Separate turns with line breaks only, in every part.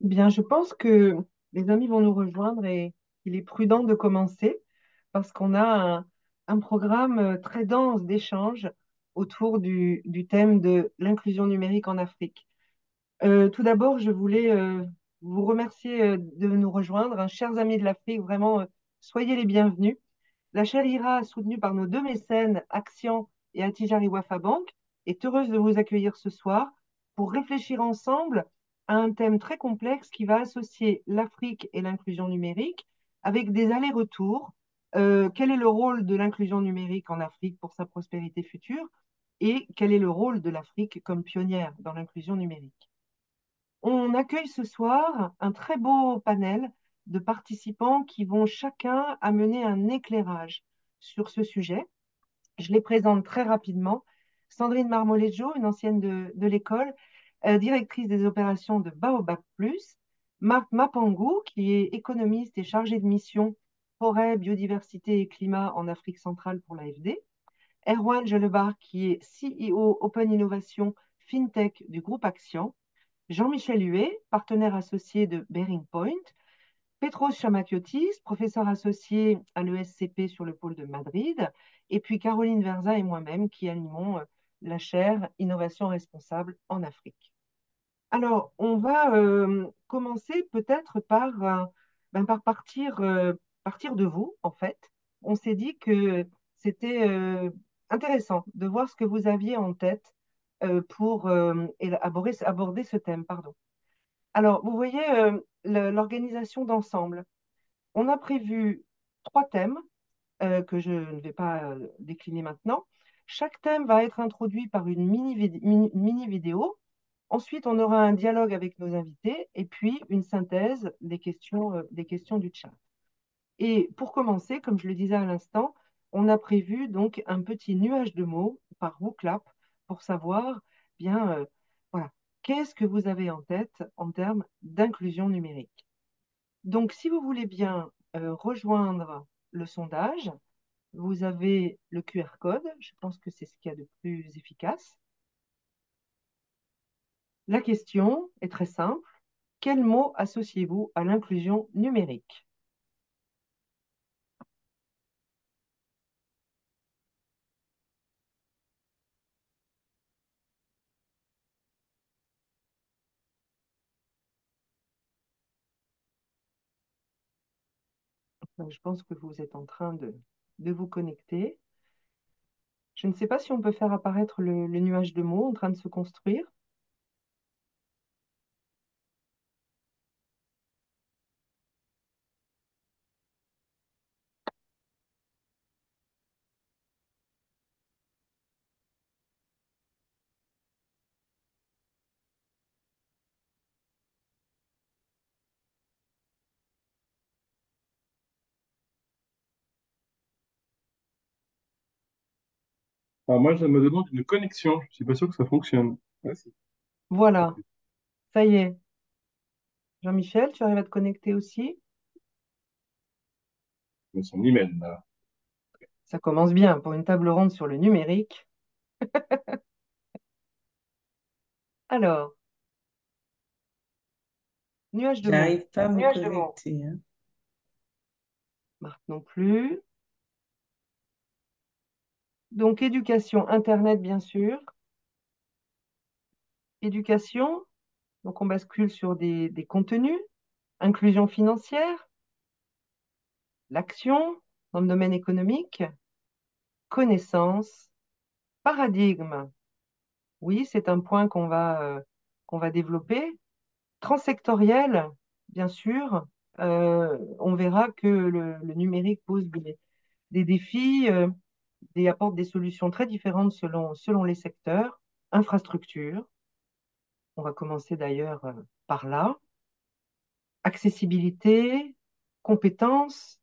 Bien, je pense que les amis vont nous rejoindre et il est prudent de commencer parce qu'on a un programme très dense d'échanges autour du thème de l'inclusion numérique en Afrique. Tout d'abord, je voulais vous remercier de nous rejoindre, hein, chers amis de l'Afrique, vraiment, soyez les bienvenus. La Chalira, soutenue par nos deux mécènes, Action et Attijari Wafa Bank, est heureuse de vous accueillir ce soir pour réfléchir ensemble à un thème très complexe qui va associer l'Afrique et l'inclusion numérique avec des allers-retours. Quel est le rôle de l'inclusion numérique en Afrique pour sa prospérité future et quel est le rôle de l'Afrique comme pionnière dans l'inclusion numérique? On accueille ce soir un très beau panel de participants qui vont chacun amener un éclairage sur ce sujet. Je les présente très rapidement. Sandrine Marmolejo, une ancienne de l'école, directrice des opérations de Baobab Plus. Marc Mapangou, qui est économiste et chargé de mission forêt, biodiversité et climat en Afrique centrale pour l'AFD. Erwan Jelebar, qui est CEO Open Innovation FinTech du groupe Action. Jean-Michel Huet, partenaire associé de Bearing Point, Petros Chamakiotis, professeur associé à l'ESCP sur le pôle de Madrid, et puis Caroline Verza et moi-même qui animons la chaire Innovation responsable en Afrique. Alors, on va commencer peut-être par partir de vous, en fait. On s'est dit que c'était intéressant de voir ce que vous aviez en tête pour aborder ce thème, pardon. Alors, vous voyez l'organisation d'ensemble. On a prévu trois thèmes que je ne vais pas décliner maintenant. Chaque thème va être introduit par une mini vidéo. Ensuite, on aura un dialogue avec nos invités et puis une synthèse des questions du chat. Et pour commencer, comme je le disais à l'instant, on a prévu donc un petit nuage de mots par WooClap pour savoir bien, voilà, qu'est-ce que vous avez en tête en termes d'inclusion numérique. Donc, si vous voulez bien rejoindre le sondage, vous avez le QR code. Je pense que c'est ce qu'il y a de plus efficace. La question est très simple. Quel mot associez-vous à l'inclusion numérique? Donc, je pense que vous êtes en train de vous connecter. Je ne sais pas si on peut faire apparaître le nuage de mots en train de se construire.
Alors moi, ça me demande une connexion. Je suis pas sûr que ça fonctionne. Ouais,
Voilà, ça y est. Jean-Michel, tu arrives à te connecter aussi?
c'est son email, là.
Ça commence bien pour une table ronde sur le numérique. Alors, nuage de mots.
J'arrive pas à me connecter, hein.
Marc non plus. Donc, éducation, Internet, bien sûr. Éducation, donc on bascule sur des contenus. Inclusion financière, l'action dans le domaine économique, connaissance, paradigme. Oui, c'est un point qu'on va développer. Transsectoriel, bien sûr. On verra que le numérique pose des défis, apporte des solutions très différentes selon les secteurs. Infrastructure, on va commencer d'ailleurs par là. Accessibilité, compétences,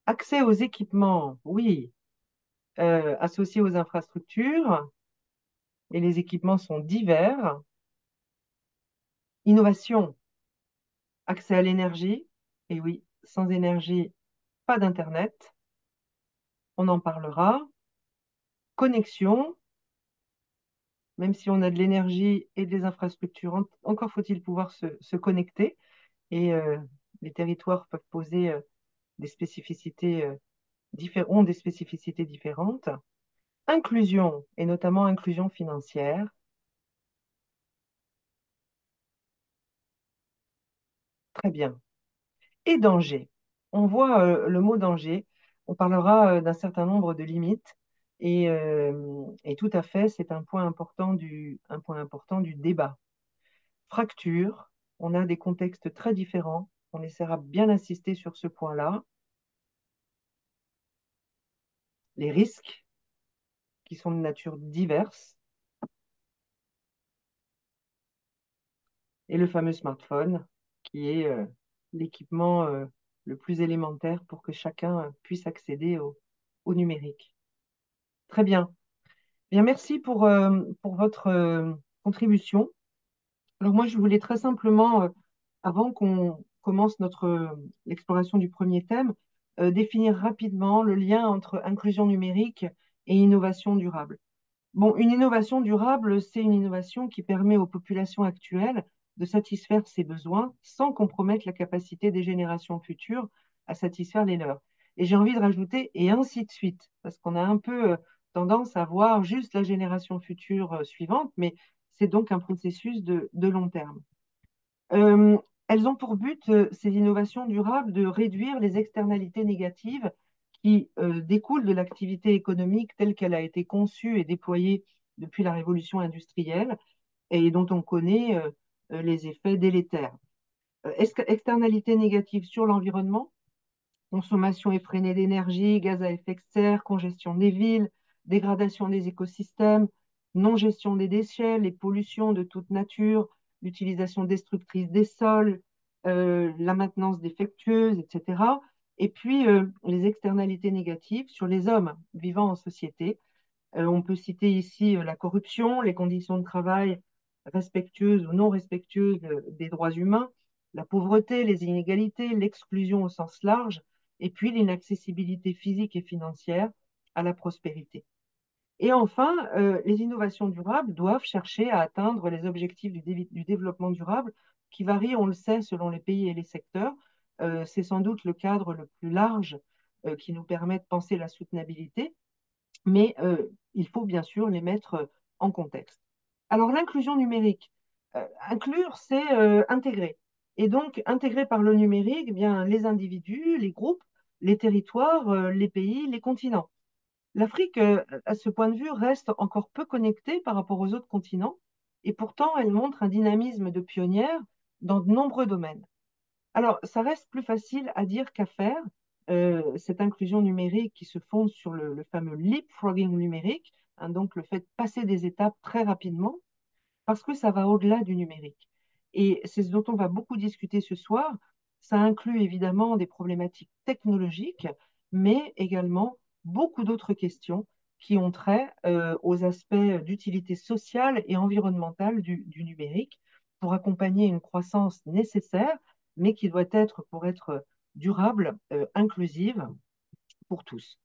accès aux équipements, oui, associés aux infrastructures, et les équipements sont divers. Innovation, accès à l'énergie, et oui, sans énergie, pas d'Internet, on en parlera. Connexion, même si on a de l'énergie et des infrastructures, encore faut-il pouvoir se connecter. Et les territoires peuvent poser des spécificités, ont des spécificités différentes. Inclusion, et notamment inclusion financière. Très bien. Et danger. On voit le mot danger. On parlera d'un certain nombre de limites. Et tout à fait, c'est un point important du débat. Fracture, on a des contextes très différents. On essaiera bien d'insister sur ce point-là. Les risques, qui sont de nature diverse. Et le fameux smartphone, qui est l'équipement le plus élémentaire pour que chacun puisse accéder au numérique. Très bien. Bien, merci pour votre contribution. Alors moi, je voulais très simplement, avant qu'on commence l'exploration du premier thème, définir rapidement le lien entre inclusion numérique et innovation durable. Bon, une innovation durable, c'est une innovation qui permet aux populations actuelles de satisfaire ses besoins sans compromettre la capacité des générations futures à satisfaire les leurs. Et j'ai envie de rajouter, et ainsi de suite, parce qu'on a un peu tendance à voir juste la génération future suivante, mais c'est donc un processus de long terme. Euh, Elles ont pour but, ces innovations durables, de réduire les externalités négatives qui découlent de l'activité économique telle qu'elle a été conçue et déployée depuis la révolution industrielle et dont on connaît les effets délétères. Externalités négatives sur l'environnement, consommation effrénée d'énergie, gaz à effet de serre, congestion des villes, dégradation des écosystèmes, non-gestion des déchets, les pollutions de toute nature, l'utilisation destructrice des sols, la maintenance défectueuse, etc. Et puis les externalités négatives sur les hommes vivant en société. On peut citer ici la corruption, les conditions de travail respectueuses ou non respectueuses des droits humains, la pauvreté, les inégalités, l'exclusion au sens large, et puis l'inaccessibilité physique et financière à la prospérité. Et enfin, les innovations durables doivent chercher à atteindre les objectifs du développement durable qui varient, on le sait, selon les pays et les secteurs. C'est sans doute le cadre le plus large qui nous permet de penser la soutenabilité, mais il faut bien sûr les mettre en contexte. Alors l'inclusion numérique, inclure, c'est intégrer. Et donc intégrer par le numérique, eh bien, les individus, les groupes, les territoires, les pays, les continents. L'Afrique, à ce point de vue, reste encore peu connectée par rapport aux autres continents, et pourtant elle montre un dynamisme de pionnière dans de nombreux domaines. Alors, ça reste plus facile à dire qu'à faire, cette inclusion numérique qui se fonde sur le fameux leapfrogging numérique, hein, donc le fait de passer des étapes très rapidement, parce que ça va au-delà du numérique. Et c'est ce dont on va beaucoup discuter ce soir. Ça inclut évidemment des problématiques technologiques, mais également beaucoup d'autres questions qui ont trait aux aspects d'utilité sociale et environnementale du numérique pour accompagner une croissance nécessaire, mais qui doit être, pour être durable, inclusive pour tous.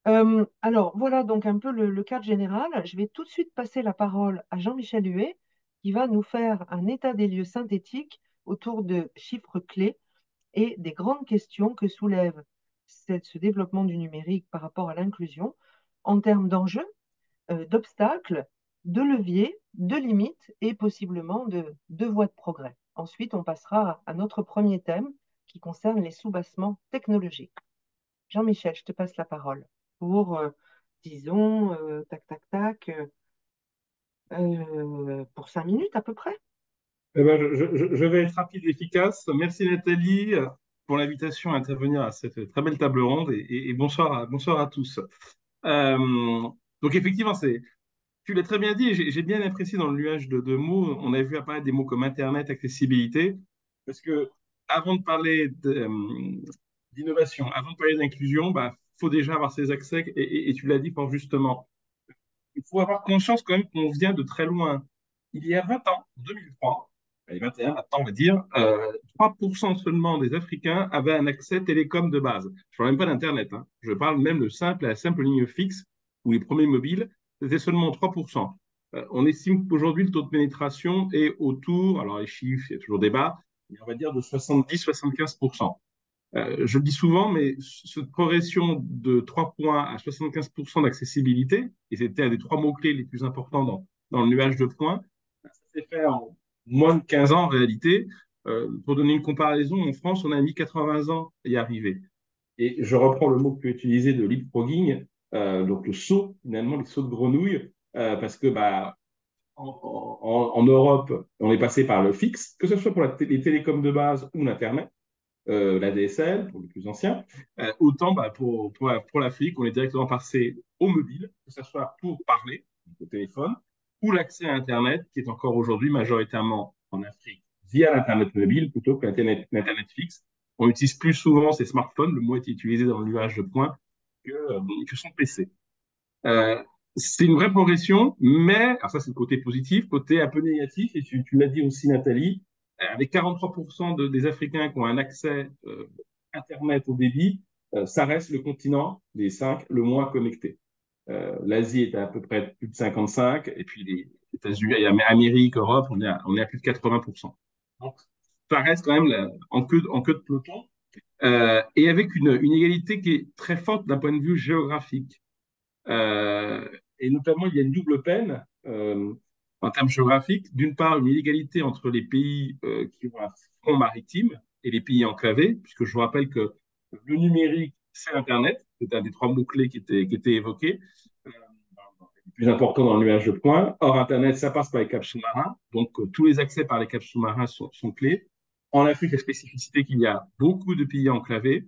Alors, voilà donc un peu le cadre général. Je vais tout de suite passer la parole à Jean-Michel Huet, qui va nous faire un état des lieux synthétique autour de chiffres clés et des grandes questions que soulève ce développement du numérique par rapport à l'inclusion en termes d'enjeux, d'obstacles, de leviers, de limites et possiblement de voies de progrès. Ensuite, on passera à notre premier thème qui concerne les soubassements technologiques. Jean-Michel, je te passe la parole pour, disons, tac, tac, tac, pour 5 minutes à peu près.
Eh ben, je vais être rapide et efficace. Merci Nathalie pour l'invitation à intervenir à cette très belle table ronde et bonsoir à tous. Euh, donc effectivement, tu l'as très bien dit, et j'ai bien apprécié dans le nuage de mots, on a vu apparaître des mots comme Internet, accessibilité, parce que avant de parler d'innovation, avant de parler d'inclusion, bah, faut déjà avoir ces accès, et tu l'as dit fort justement. Il faut avoir conscience quand même qu'on vient de très loin. Il y a 20 ans, en 2003, et 21 maintenant on va dire, 3% seulement des Africains avaient un accès télécom de base. Je ne parle même pas d'Internet, hein. Je parle même la simple ligne fixe ou les premiers mobiles, c'était seulement 3%. On estime qu'aujourd'hui, le taux de pénétration est autour, alors les chiffres, il y a toujours débat, mais on va dire de 70-75%. Je le dis souvent, mais cette progression de 3 points à 75% d'accessibilité, et c'était un des trois mots-clés les plus importants dans le nuage de points, ça s'est fait en moins de 15 ans en réalité. Pour donner une comparaison, en France, on a mis 80 ans à y arriver. Et je reprends le mot que tu as utilisé de leapfrogging, donc le saut, finalement, les sauts de grenouille, parce que en Europe, on est passé par le fixe, que ce soit pour les télécoms de base ou l'Internet, la DSL pour les plus anciens, autant pour l'Afrique, on est directement passé au mobile, que ce soit pour parler, au téléphone, ou l'accès à Internet, qui est encore aujourd'hui majoritairement en Afrique via l'Internet mobile plutôt que l'Internet fixe. On utilise plus souvent ces smartphones, le mot est utilisé dans le nuage de points, que son PC. Euh, c'est une vraie progression, mais, alors ça c'est le côté positif, côté un peu négatif, et tu l'as dit aussi Nathalie, avec 43% des Africains qui ont un accès Internet au débit, ça reste le continent des 5 le moins connecté. L'Asie est à peu près plus de 55, et puis les États-Unis, Amérique, Europe, on est à plus de 80%. Donc, ça reste quand même en queue de peloton, et avec une égalité qui est très forte d'un point de vue géographique. Et notamment, il y a une double peine en termes géographiques. D'une part, une inégalité entre les pays qui ont un front maritime et les pays enclavés, puisque je vous rappelle que le numérique, c'est Internet. C'est un des trois mots-clés qui étaient évoqués, euh, le plus important dans le nuage de points. Or, Internet, ça passe par les câbles sous-marins. Donc, tous les accès par les câbles sous-marins sont clés. En Afrique, la spécificité qu'il y a beaucoup de pays enclavés.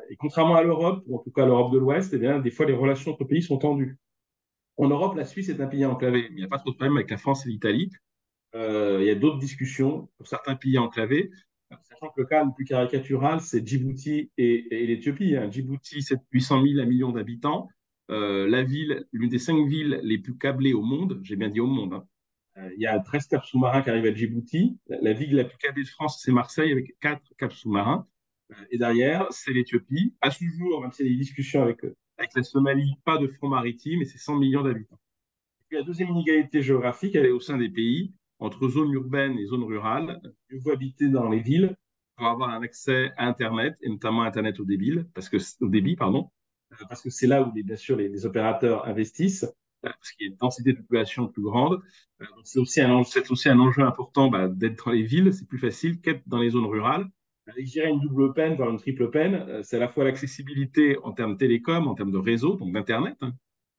Et contrairement à l'Europe, ou en tout cas à l'Europe de l'Ouest, eh bien, des fois, les relations entre pays sont tendues. En Europe, la Suisse est un pays enclavé. Il n'y a pas trop de problème avec la France et l'Italie. Il y a d'autres discussions pour certains pays enclavés, sachant que le cas le plus caricatural, c'est Djibouti et l'Éthiopie. Djibouti, c'est 800 000 à 1 million d'habitants. La ville, l'une des 5 villes les plus câblées au monde, j'ai bien dit au monde. Il y a 13 câbles sous-marins qui arrivent à Djibouti. La ville la plus câblée de France, c'est Marseille, avec 4 câbles sous-marins. Et derrière, c'est l'Éthiopie. À ce jour, même s'il y a des discussions avec la Somalie, pas de front maritime, et c'est 100 millions d'habitants. Et puis la deuxième inégalité géographique, elle est au sein des pays, entre zones urbaines et zones rurales. Mieux vaut habiter dans les villes pour avoir un accès à Internet, et notamment Internet au débit, pardon, parce que c'est là où, bien sûr, les opérateurs investissent, parce qu'il y a une densité de population plus grande. Donc c'est aussi un enjeu important d'être dans les villes. C'est plus facile qu'être dans les zones rurales. Je dirais une double peine, voire une triple peine. C'est à la fois l'accessibilité en termes télécom, en termes de réseau, donc d'Internet,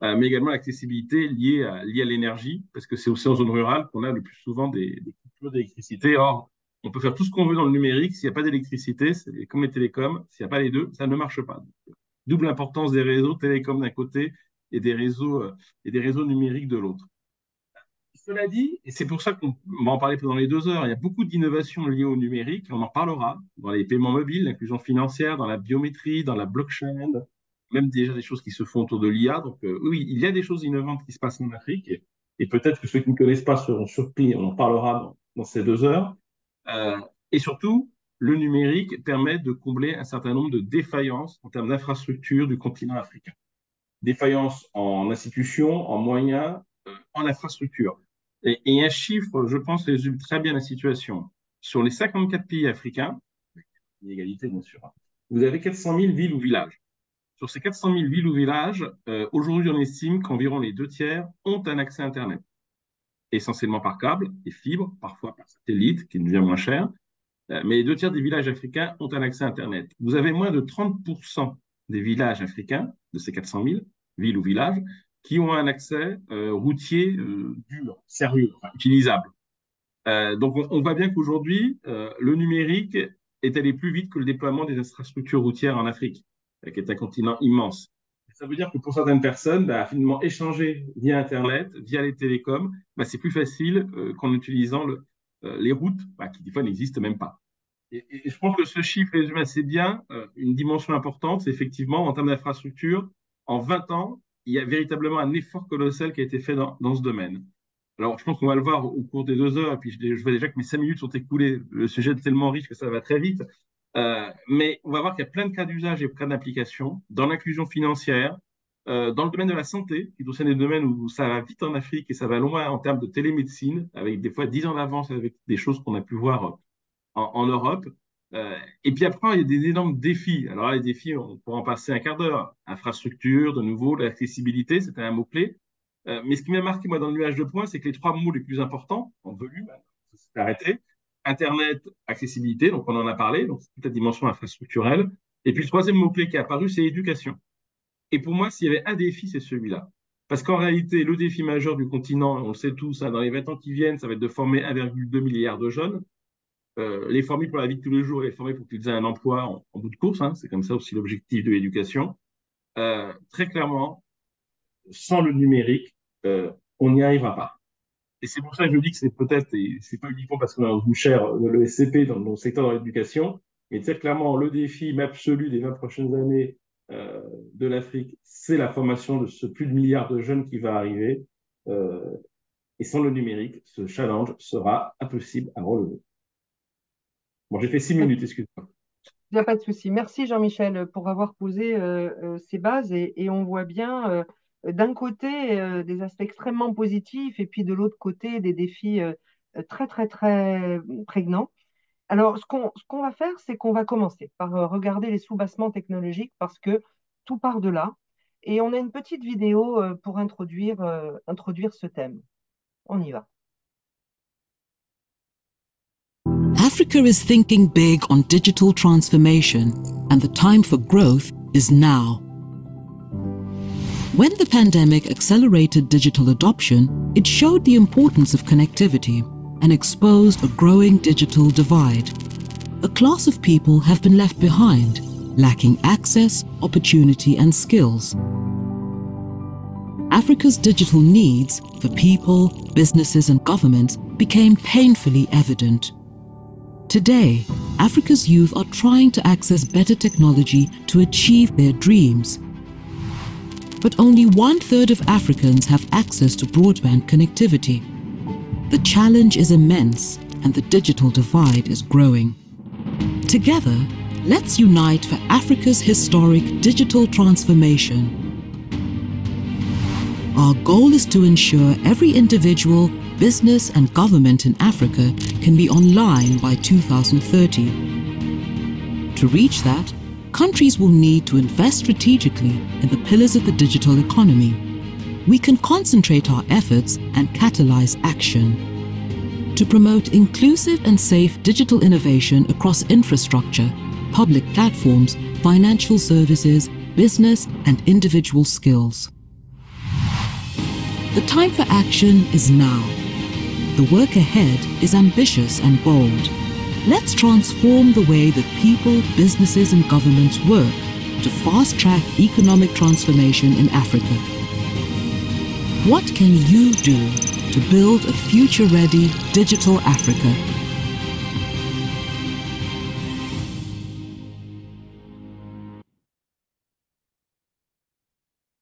mais également l'accessibilité liée à l'énergie, parce que c'est aussi en zone rurale qu'on a le plus souvent des coupures d'électricité. Or, on peut faire tout ce qu'on veut dans le numérique, s'il n'y a pas d'électricité, c'est comme les télécoms, s'il n'y a pas les deux, ça ne marche pas. Donc, double importance des réseaux télécoms d'un côté et des réseaux numériques de l'autre. Cela dit, et c'est pour ça qu'on va en parler pendant les 2 heures, il y a beaucoup d'innovations liées au numérique, on en parlera dans les paiements mobiles, l'inclusion financière, dans la biométrie, dans la blockchain, même déjà des choses qui se font autour de l'IA. Donc oui, il y a des choses innovantes qui se passent en Afrique, et peut-être que ceux qui ne connaissent pas seront surpris, on en parlera dans ces 2 heures. Euh, et surtout, le numérique permet de combler un certain nombre de défaillances en termes d'infrastructures du continent africain. Défaillances en institutions, en moyens, en infrastructures. Et un chiffre, je pense, résume très bien la situation. Sur les 54 pays africains, l'inégalité bien sûr, vous avez 400 000 villes ou villages. Sur ces 400 000 villes ou villages, aujourd'hui, on estime qu'environ les 2 tiers ont un accès à Internet, essentiellement par câble et fibre, parfois par satellite, qui devient moins cher. Mais les 2 tiers des villages africains ont un accès à Internet. Vous avez moins de 30% des villages africains, de ces 400 000 villes ou villages, qui ont un accès routier dur, sérieux, enfin, utilisable. Donc on voit bien qu'aujourd'hui, le numérique est allé plus vite que le déploiement des infrastructures routières en Afrique, qui est un continent immense. Ça veut dire que pour certaines personnes, finalement, échanger via Internet, via les télécoms, c'est plus facile qu'en utilisant les routes, qui des fois n'existent même pas. Et je pense que ce chiffre résume assez bien une dimension importante, c'est effectivement en termes d'infrastructure, en 20 ans, il y a véritablement un effort colossal qui a été fait dans ce domaine. Alors, je pense qu'on va le voir au cours des 2 heures, et puis je vois déjà que mes 5 minutes sont écoulées. Le sujet est tellement riche que ça va très vite. Mais on va voir qu'il y a plein de cas d'usage et plein d'applications dans l'inclusion financière, dans le domaine de la santé, qui est aussi un des domaines où ça va vite en Afrique et ça va loin en termes de télémédecine, avec des fois 10 ans d'avance avec des choses qu'on a pu voir en Europe. Et puis après, il y a des énormes défis. Alors là, les défis, on pourra en passer un quart d'heure. Infrastructure, de nouveau, l'accessibilité, c'était un mot-clé. Mais ce qui m'a marqué, moi, dans le nuage de points, c'est que les trois mots les plus importants, en volume, ça s'est arrêté. Internet, accessibilité, donc on en a parlé, donc c'est toute la dimension infrastructurelle. Et puis le troisième mot-clé qui est apparu, c'est éducation. Et pour moi, s'il y avait un défi, c'est celui-là. Parce qu'en réalité, le défi majeur du continent, on le sait tous, hein, dans les 20 ans qui viennent, ça va être de former 1,2 milliard de jeunes, les former pour la vie de tous les jours et les former pour qu'ils aient un emploi en bout de course. Hein, c'est comme ça aussi l'objectif de l'éducation. Très clairement, sans le numérique, on n'y arrivera pas. Et c'est pour ça que je dis que c'est peut-être, et c'est pas uniquement parce qu'on a une chaire, le SCP dans le secteur de l'éducation, mais très clairement, le défi absolu des 20 prochaines années de l'Afrique, c'est la formation de ce plus de milliard de jeunes qui va arriver. Euh, et sans le numérique, ce challenge sera impossible à relever. Bon, j'ai fait 6 minutes, excuse-moi.
Il n'y a pas de souci. Merci Jean-Michel pour avoir posé ces bases et on voit bien d'un côté des aspects extrêmement positifs et puis de l'autre côté des défis très très très prégnants. Alors ce qu'on va faire, c'est qu'on va commencer par regarder les sous-bassements technologiques parce que tout part de là et on a une petite vidéo pour introduire ce thème. On y va.
Africa is thinking big on digital transformation, and the time for growth is now. When the pandemic accelerated digital adoption, it showed the importance of connectivity and exposed a growing digital divide. A class of people have been left behind, lacking access, opportunity, and skills. Africa's digital needs for people, businesses, and governments became painfully evident. Today, Africa's youth are trying to access better technology to achieve their dreams. But only 1/3 of Africans have access to broadband connectivity. The challenge is immense and the digital divide is growing. Together, let's unite for Africa's historic digital transformation. Our goal is to ensure every individual, business and government in Africa can be online by 2030. To reach that, countries will need to invest strategically in the pillars of the digital economy. We can concentrate our efforts and catalyze action. To promote inclusive and safe digital innovation across infrastructure, public platforms, financial services, business and individual skills. The time for action is now. The work ahead is ambitious and bold. Let's transform the way that people, businesses and governments work to fast-track economic transformation in Africa. What can you do to build a future-ready digital Africa?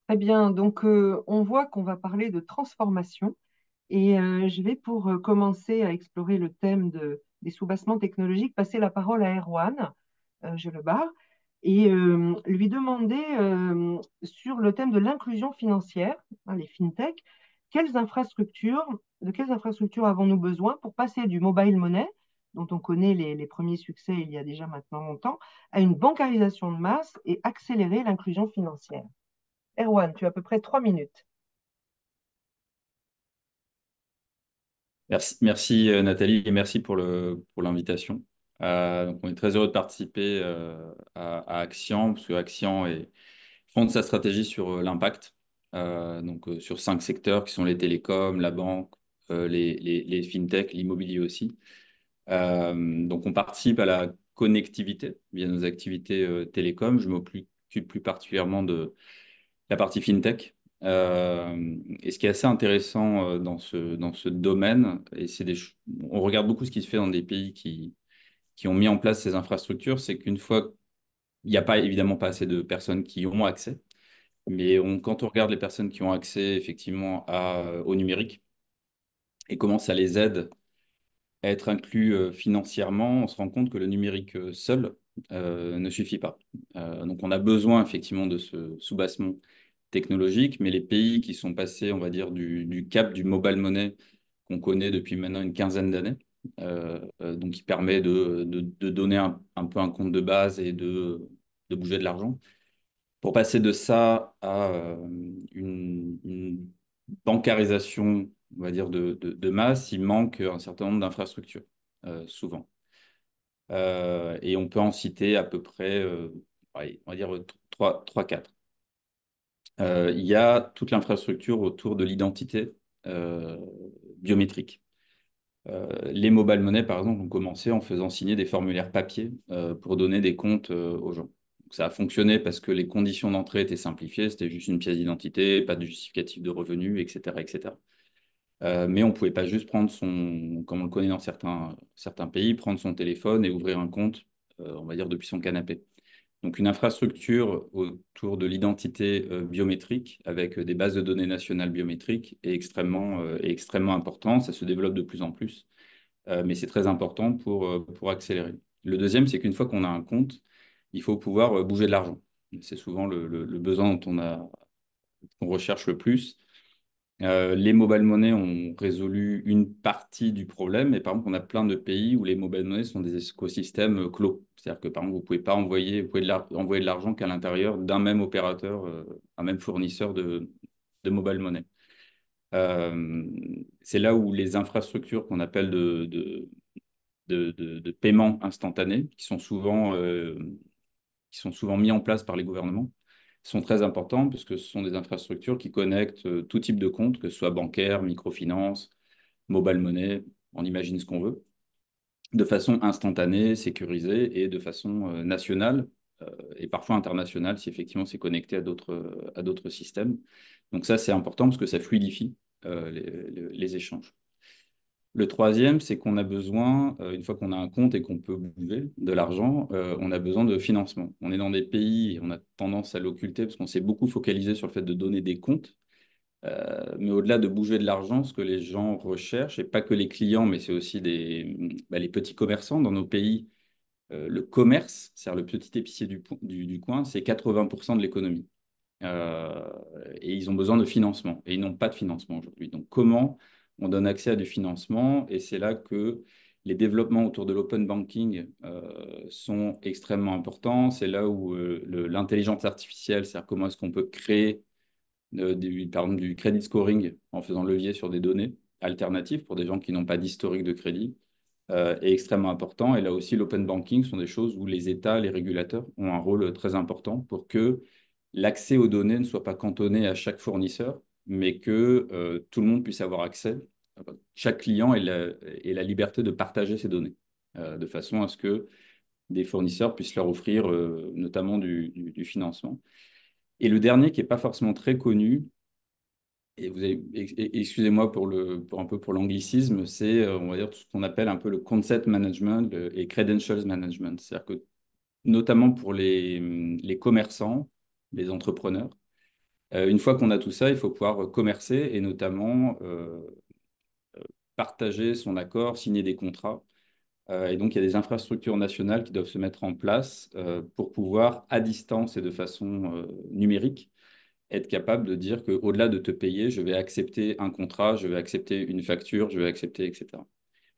Très bien, donc on voit qu'on va parler de transformation et je vais pour commencer à explorer le thème des sous-bassements technologiques, passer la parole à Erwan, je le barre, et lui demander sur le thème de l'inclusion financière, hein, les fintech, de quelles infrastructures avons-nous besoin pour passer du mobile money, dont on connaît les premiers succès il y a déjà maintenant longtemps, à une bancarisation de masse et accélérer l'inclusion financière. Erwan, tu as à peu près 3 minutes.
Merci Nathalie et merci pour l'invitation. Donc on est très heureux de participer à Axian parce que Axian fonde sa stratégie sur l'impact, sur 5 secteurs qui sont les télécoms, la banque, les fintech, l'immobilier aussi. Donc on participe à la connectivité via nos activités télécom. Je m'occupe plus particulièrement de la partie fintech. Et ce qui est assez intéressant dans ce domaine, et on regarde beaucoup ce qui se fait dans des pays qui ont mis en place ces infrastructures, c'est qu'une fois, il n'y a pas évidemment pas assez de personnes qui y ont accès, mais quand on regarde les personnes qui ont accès effectivement au numérique et comment ça les aide à être inclus financièrement, on se rend compte que le numérique seul ne suffit pas. Donc on a besoin effectivement de ce soubassement technologique, mais les pays qui sont passés, on va dire, du cap du mobile money qu'on connaît depuis maintenant une quinzaine d'années, donc qui permet de donner un peu un compte de base et de bouger de l'argent. Pour passer de ça à une bancarisation, on va dire, de masse, il manque un certain nombre d'infrastructures, souvent. Et on peut en citer à peu près, allez, on va dire 3-4. Il y a toute l'infrastructure autour de l'identité biométrique. Les mobile money, par exemple, ont commencé en faisant signer des formulaires papier pour donner des comptes aux gens. Donc, ça a fonctionné parce que les conditions d'entrée étaient simplifiées, c'était juste une pièce d'identité, pas de justificatif de revenus, etc., etc. Mais on ne pouvait pas juste prendre comme on le connaît dans certains pays, prendre son téléphone et ouvrir un compte, on va dire, depuis son canapé. Donc, une infrastructure autour de l'identité biométrique avec des bases de données nationales biométriques est extrêmement important. Ça se développe de plus en plus, mais c'est très important pour accélérer. Le deuxième, c'est qu'une fois qu'on a un compte, il faut pouvoir bouger de l'argent. C'est souvent le besoin qu'on recherche le plus. Les mobile money ont résolu une partie du problème, mais par exemple, on a plein de pays où les mobile money sont des écosystèmes clos. C'est-à-dire que par exemple, vous pouvez pas envoyer de l'argent qu'à l'intérieur d'un même opérateur, un même fournisseur de mobile money. C'est là où les infrastructures qu'on appelle de paiement instantané, qui sont souvent mis en place par les gouvernements, sont très importants parce que ce sont des infrastructures qui connectent tout type de comptes, que ce soit bancaire, microfinance, mobile money, on imagine ce qu'on veut, de façon instantanée, sécurisée et de façon nationale et parfois internationale si effectivement c'est connecté à d'autres systèmes. Donc ça, c'est important parce que ça fluidifie les échanges. Le troisième, c'est qu'on a besoin, une fois qu'on a un compte et qu'on peut bouger de l'argent, on a besoin de financement. On est dans des pays, et on a tendance à l'occulter parce qu'on s'est beaucoup focalisé sur le fait de donner des comptes. Mais au-delà de bouger de l'argent, ce que les gens recherchent, et pas que les clients, mais c'est aussi les petits commerçants dans nos pays, le commerce, c'est-à-dire le petit épicier du coin, c'est 80% de l'économie. Euh, et ils ont besoin de financement. Et ils n'ont pas de financement aujourd'hui. Donc, comment on donne accès à du financement? Et c'est là que les développements autour de l'open banking sont extrêmement importants. C'est là où l'intelligence artificielle, c'est-à-dire comment est-ce qu'on peut créer par exemple, du credit scoring en faisant levier sur des données alternatives pour des gens qui n'ont pas d'historique de crédit, est extrêmement important. Et là aussi, l'open banking sont des choses où les États, les régulateurs ont un rôle très important pour que l'accès aux données ne soit pas cantonné à chaque fournisseur, mais que tout le monde puisse avoir accès. Chaque client ait la liberté de partager ses données, de façon à ce que des fournisseurs puissent leur offrir notamment du financement. Et le dernier, qui n'est pas forcément très connu, et excusez-moi pour un peu pour l'anglicisme, c'est on va dire tout ce qu'on appelle un peu le concept management et credentials management. C'est-à-dire que notamment pour les commerçants, les entrepreneurs, une fois qu'on a tout ça, il faut pouvoir commercer et notamment partager son accord, signer des contrats. Et donc, il y a des infrastructures nationales qui doivent se mettre en place pour pouvoir, à distance et de façon numérique, être capable de dire qu'au-delà de te payer, je vais accepter un contrat, je vais accepter une facture, je vais accepter, etc.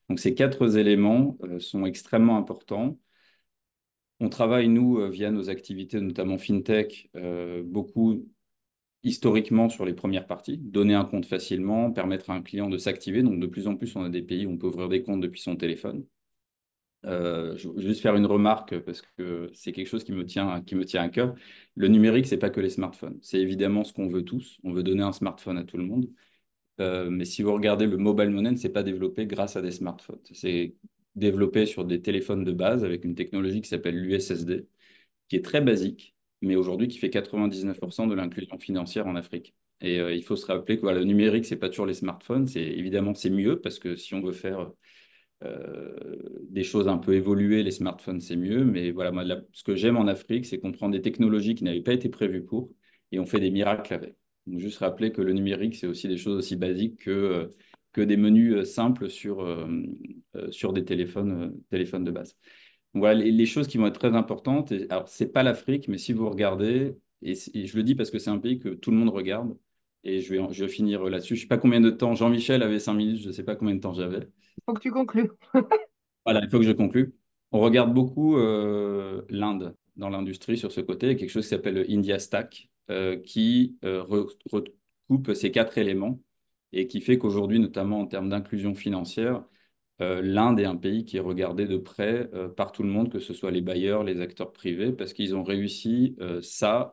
Donc, ces quatre éléments sont extrêmement importants. On travaille, nous, via nos activités, notamment FinTech, beaucoup historiquement sur les premières parties, donner un compte facilement, permettre à un client de s'activer. Donc, de plus en plus, on a des pays où on peut ouvrir des comptes depuis son téléphone. Je veux juste faire une remarque parce que c'est quelque chose qui me tient à cœur. Le numérique, c'est pas que les smartphones. C'est évidemment ce qu'on veut tous. On veut donner un smartphone à tout le monde. Mais si vous regardez le mobile money, ne s'est pas développé grâce à des smartphones. C'est développé sur des téléphones de base avec une technologie qui s'appelle l'USSD, qui est très basique, mais aujourd'hui qui fait 99% de l'inclusion financière en Afrique. Et il faut se rappeler que voilà, le numérique, c'est pas toujours les smartphones. Évidemment, c'est mieux parce que si on veut faire des choses un peu évoluées, les smartphones, c'est mieux. Mais voilà, moi, ce que j'aime en Afrique, c'est qu'on prend des technologies qui n'avaient pas été prévues pour et on fait des miracles avec. Donc, juste rappeler que le numérique, c'est aussi des choses aussi basiques que des menus simples sur des téléphones de base. Donc, voilà, les choses qui vont être très importantes. Alors, c'est pas l'Afrique, mais si vous regardez, et je le dis parce que c'est un pays que tout le monde regarde. Et je vais finir là-dessus. Je ne sais pas combien de temps. Jean-Michel avait 5 minutes, je ne sais pas combien de temps j'avais.
Il faut que tu conclues.
Voilà, il faut que je conclue. On regarde beaucoup l'Inde dans l'industrie sur ce côté. Il y a quelque chose qui s'appelle le India Stack, qui recoupe ces 4 éléments et qui fait qu'aujourd'hui, notamment en termes d'inclusion financière, l'Inde est un pays qui est regardé de près par tout le monde, que ce soit les bailleurs, les acteurs privés, parce qu'ils ont réussi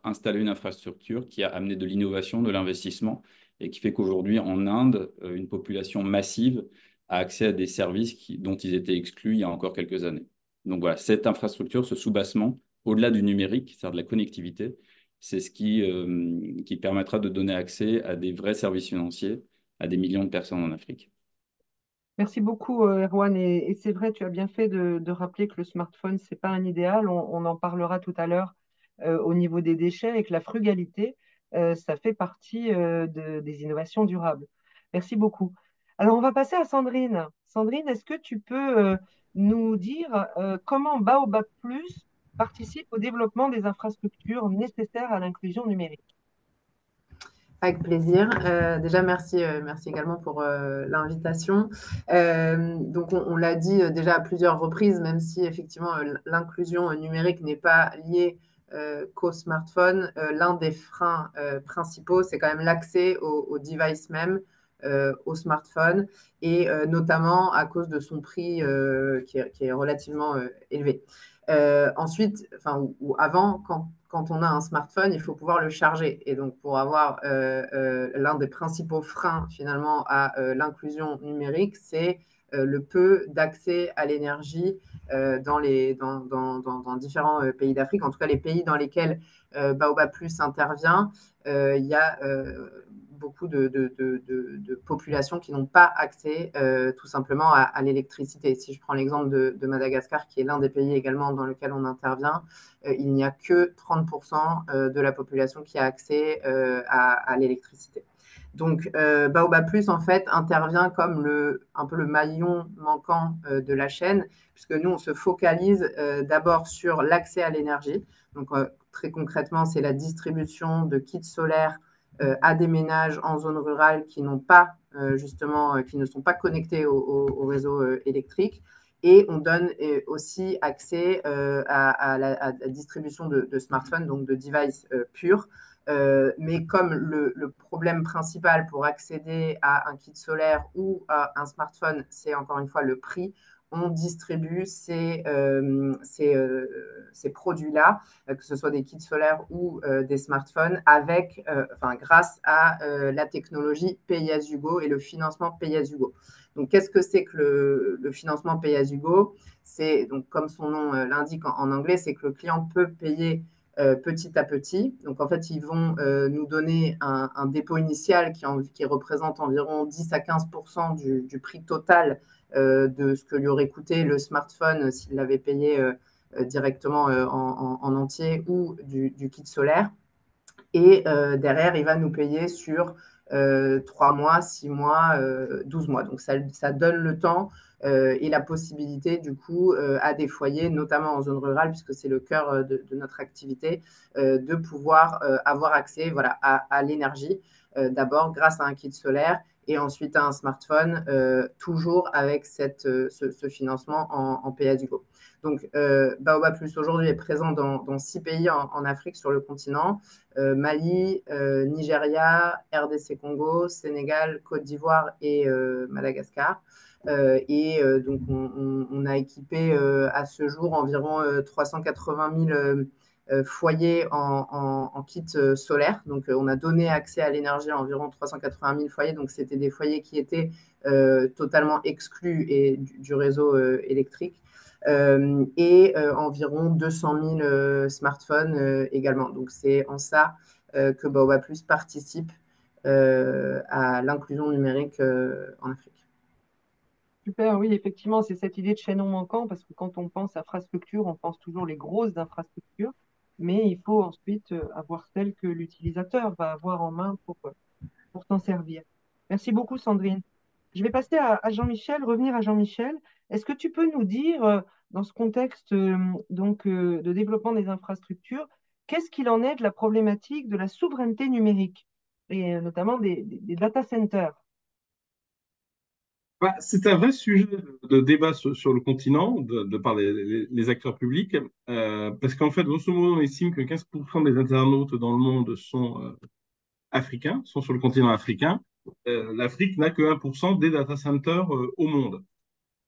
installer une infrastructure qui a amené de l'innovation, de l'investissement, et qui fait qu'aujourd'hui, en Inde, une population massive a accès à des services dont ils étaient exclus il y a encore quelques années. Donc voilà, cette infrastructure, ce soubassement, au-delà du numérique, c'est-à-dire de la connectivité, c'est ce qui permettra de donner accès à des vrais services financiers à des millions de personnes en Afrique.
Merci beaucoup, Erwan. Et c'est vrai, tu as bien fait de rappeler que le smartphone, c'est pas un idéal. On en parlera tout à l'heure au niveau des déchets et que la frugalité, ça fait partie des innovations durables. Merci beaucoup. Alors, on va passer à Sandrine. Sandrine, est-ce que tu peux nous dire comment Baobab Plus participe au développement des infrastructures nécessaires à l'inclusion numérique?
Avec plaisir. Déjà, merci également pour l'invitation. Donc, on l'a dit déjà à plusieurs reprises, même si effectivement l'inclusion numérique n'est pas liée qu'au smartphone, l'un des freins principaux, c'est quand même l'accès au device même, au smartphone, et notamment à cause de son prix qui est relativement élevé. Ensuite, ou avant, quand on a un smartphone, il faut pouvoir le charger. Et donc, pour avoir l'un des principaux freins finalement à l'inclusion numérique, c'est le peu d'accès à l'énergie dans différents pays d'Afrique. En tout cas, les pays dans lesquels Baobab Plus intervient, il y a beaucoup de populations qui n'ont pas accès tout simplement à l'électricité. Si je prends l'exemple de Madagascar, qui est l'un des pays également dans lequel on intervient, il n'y a que 30% de la population qui a accès à l'électricité. Donc, Baobab Plus, en fait, intervient comme un peu le maillon manquant de la chaîne, puisque nous, on se focalise d'abord sur l'accès à l'énergie. Donc, très concrètement, c'est la distribution de kits solaires à des ménages en zone rurale qui n'ont pas qui ne sont pas connectés au réseau électrique. Et on donne aussi accès à la distribution de smartphones, donc de devices purs. Mais comme le problème principal pour accéder à un kit solaire ou à un smartphone, c'est encore une fois le prix, on distribue ces produits-là, que ce soit des kits solaires ou des smartphones, grâce à la technologie Pay-as-you-go et le financement Pay-as-you-go. Donc, qu'est-ce que c'est que le financement Pay-as-you-go? C'est, donc, comme son nom l'indique en anglais, c'est que le client peut payer petit à petit. Donc, en fait, ils vont nous donner un dépôt initial qui représente environ 10 à 15% du prix total de ce que lui aurait coûté le smartphone s'il l'avait payé directement en entier, ou du kit solaire. Et derrière, il va nous payer sur 3 mois, 6 mois, 12 mois. Donc, ça donne le temps et la possibilité, du coup, à des foyers, notamment en zone rurale, puisque c'est le cœur de notre activité, de pouvoir avoir accès, voilà, à l'énergie, d'abord grâce à un kit solaire et ensuite à un smartphone, toujours avec ce financement en pay-as-you-go. Donc, Baobab Plus aujourd'hui est présent dans 6 pays en Afrique sur le continent. Mali, Nigeria, RDC Congo, Sénégal, Côte d'Ivoire et Madagascar. Donc, on a équipé à ce jour environ 380 000 foyers en kit solaire. Donc, on a donné accès à l'énergie à environ 380 000 foyers. Donc, c'était des foyers qui étaient totalement exclus du réseau électrique. Environ 200 000 smartphones également. Donc, c'est en ça que Baobab Plus participe à l'inclusion numérique en Afrique.
Super, oui, effectivement, c'est cette idée de chaînon manquant, parce que quand on pense infrastructure, on pense toujours les grosses infrastructures, mais il faut ensuite avoir celles que l'utilisateur va avoir en main pour s'en servir. Merci beaucoup, Sandrine. Je vais passer à Jean-Michel, revenir à Jean-Michel. Est-ce que tu peux nous dire, dans ce contexte de développement des infrastructures, qu'est-ce qu'il en est de la problématique de la souveraineté numérique, et notamment des data centers?
Bah, c'est un vrai sujet de débat sur le continent, de par les acteurs publics, parce qu'en fait, grosso modo, on estime que 15% des internautes dans le monde sont africains, sont sur le continent africain. L'Afrique n'a que 1% des data centers au monde.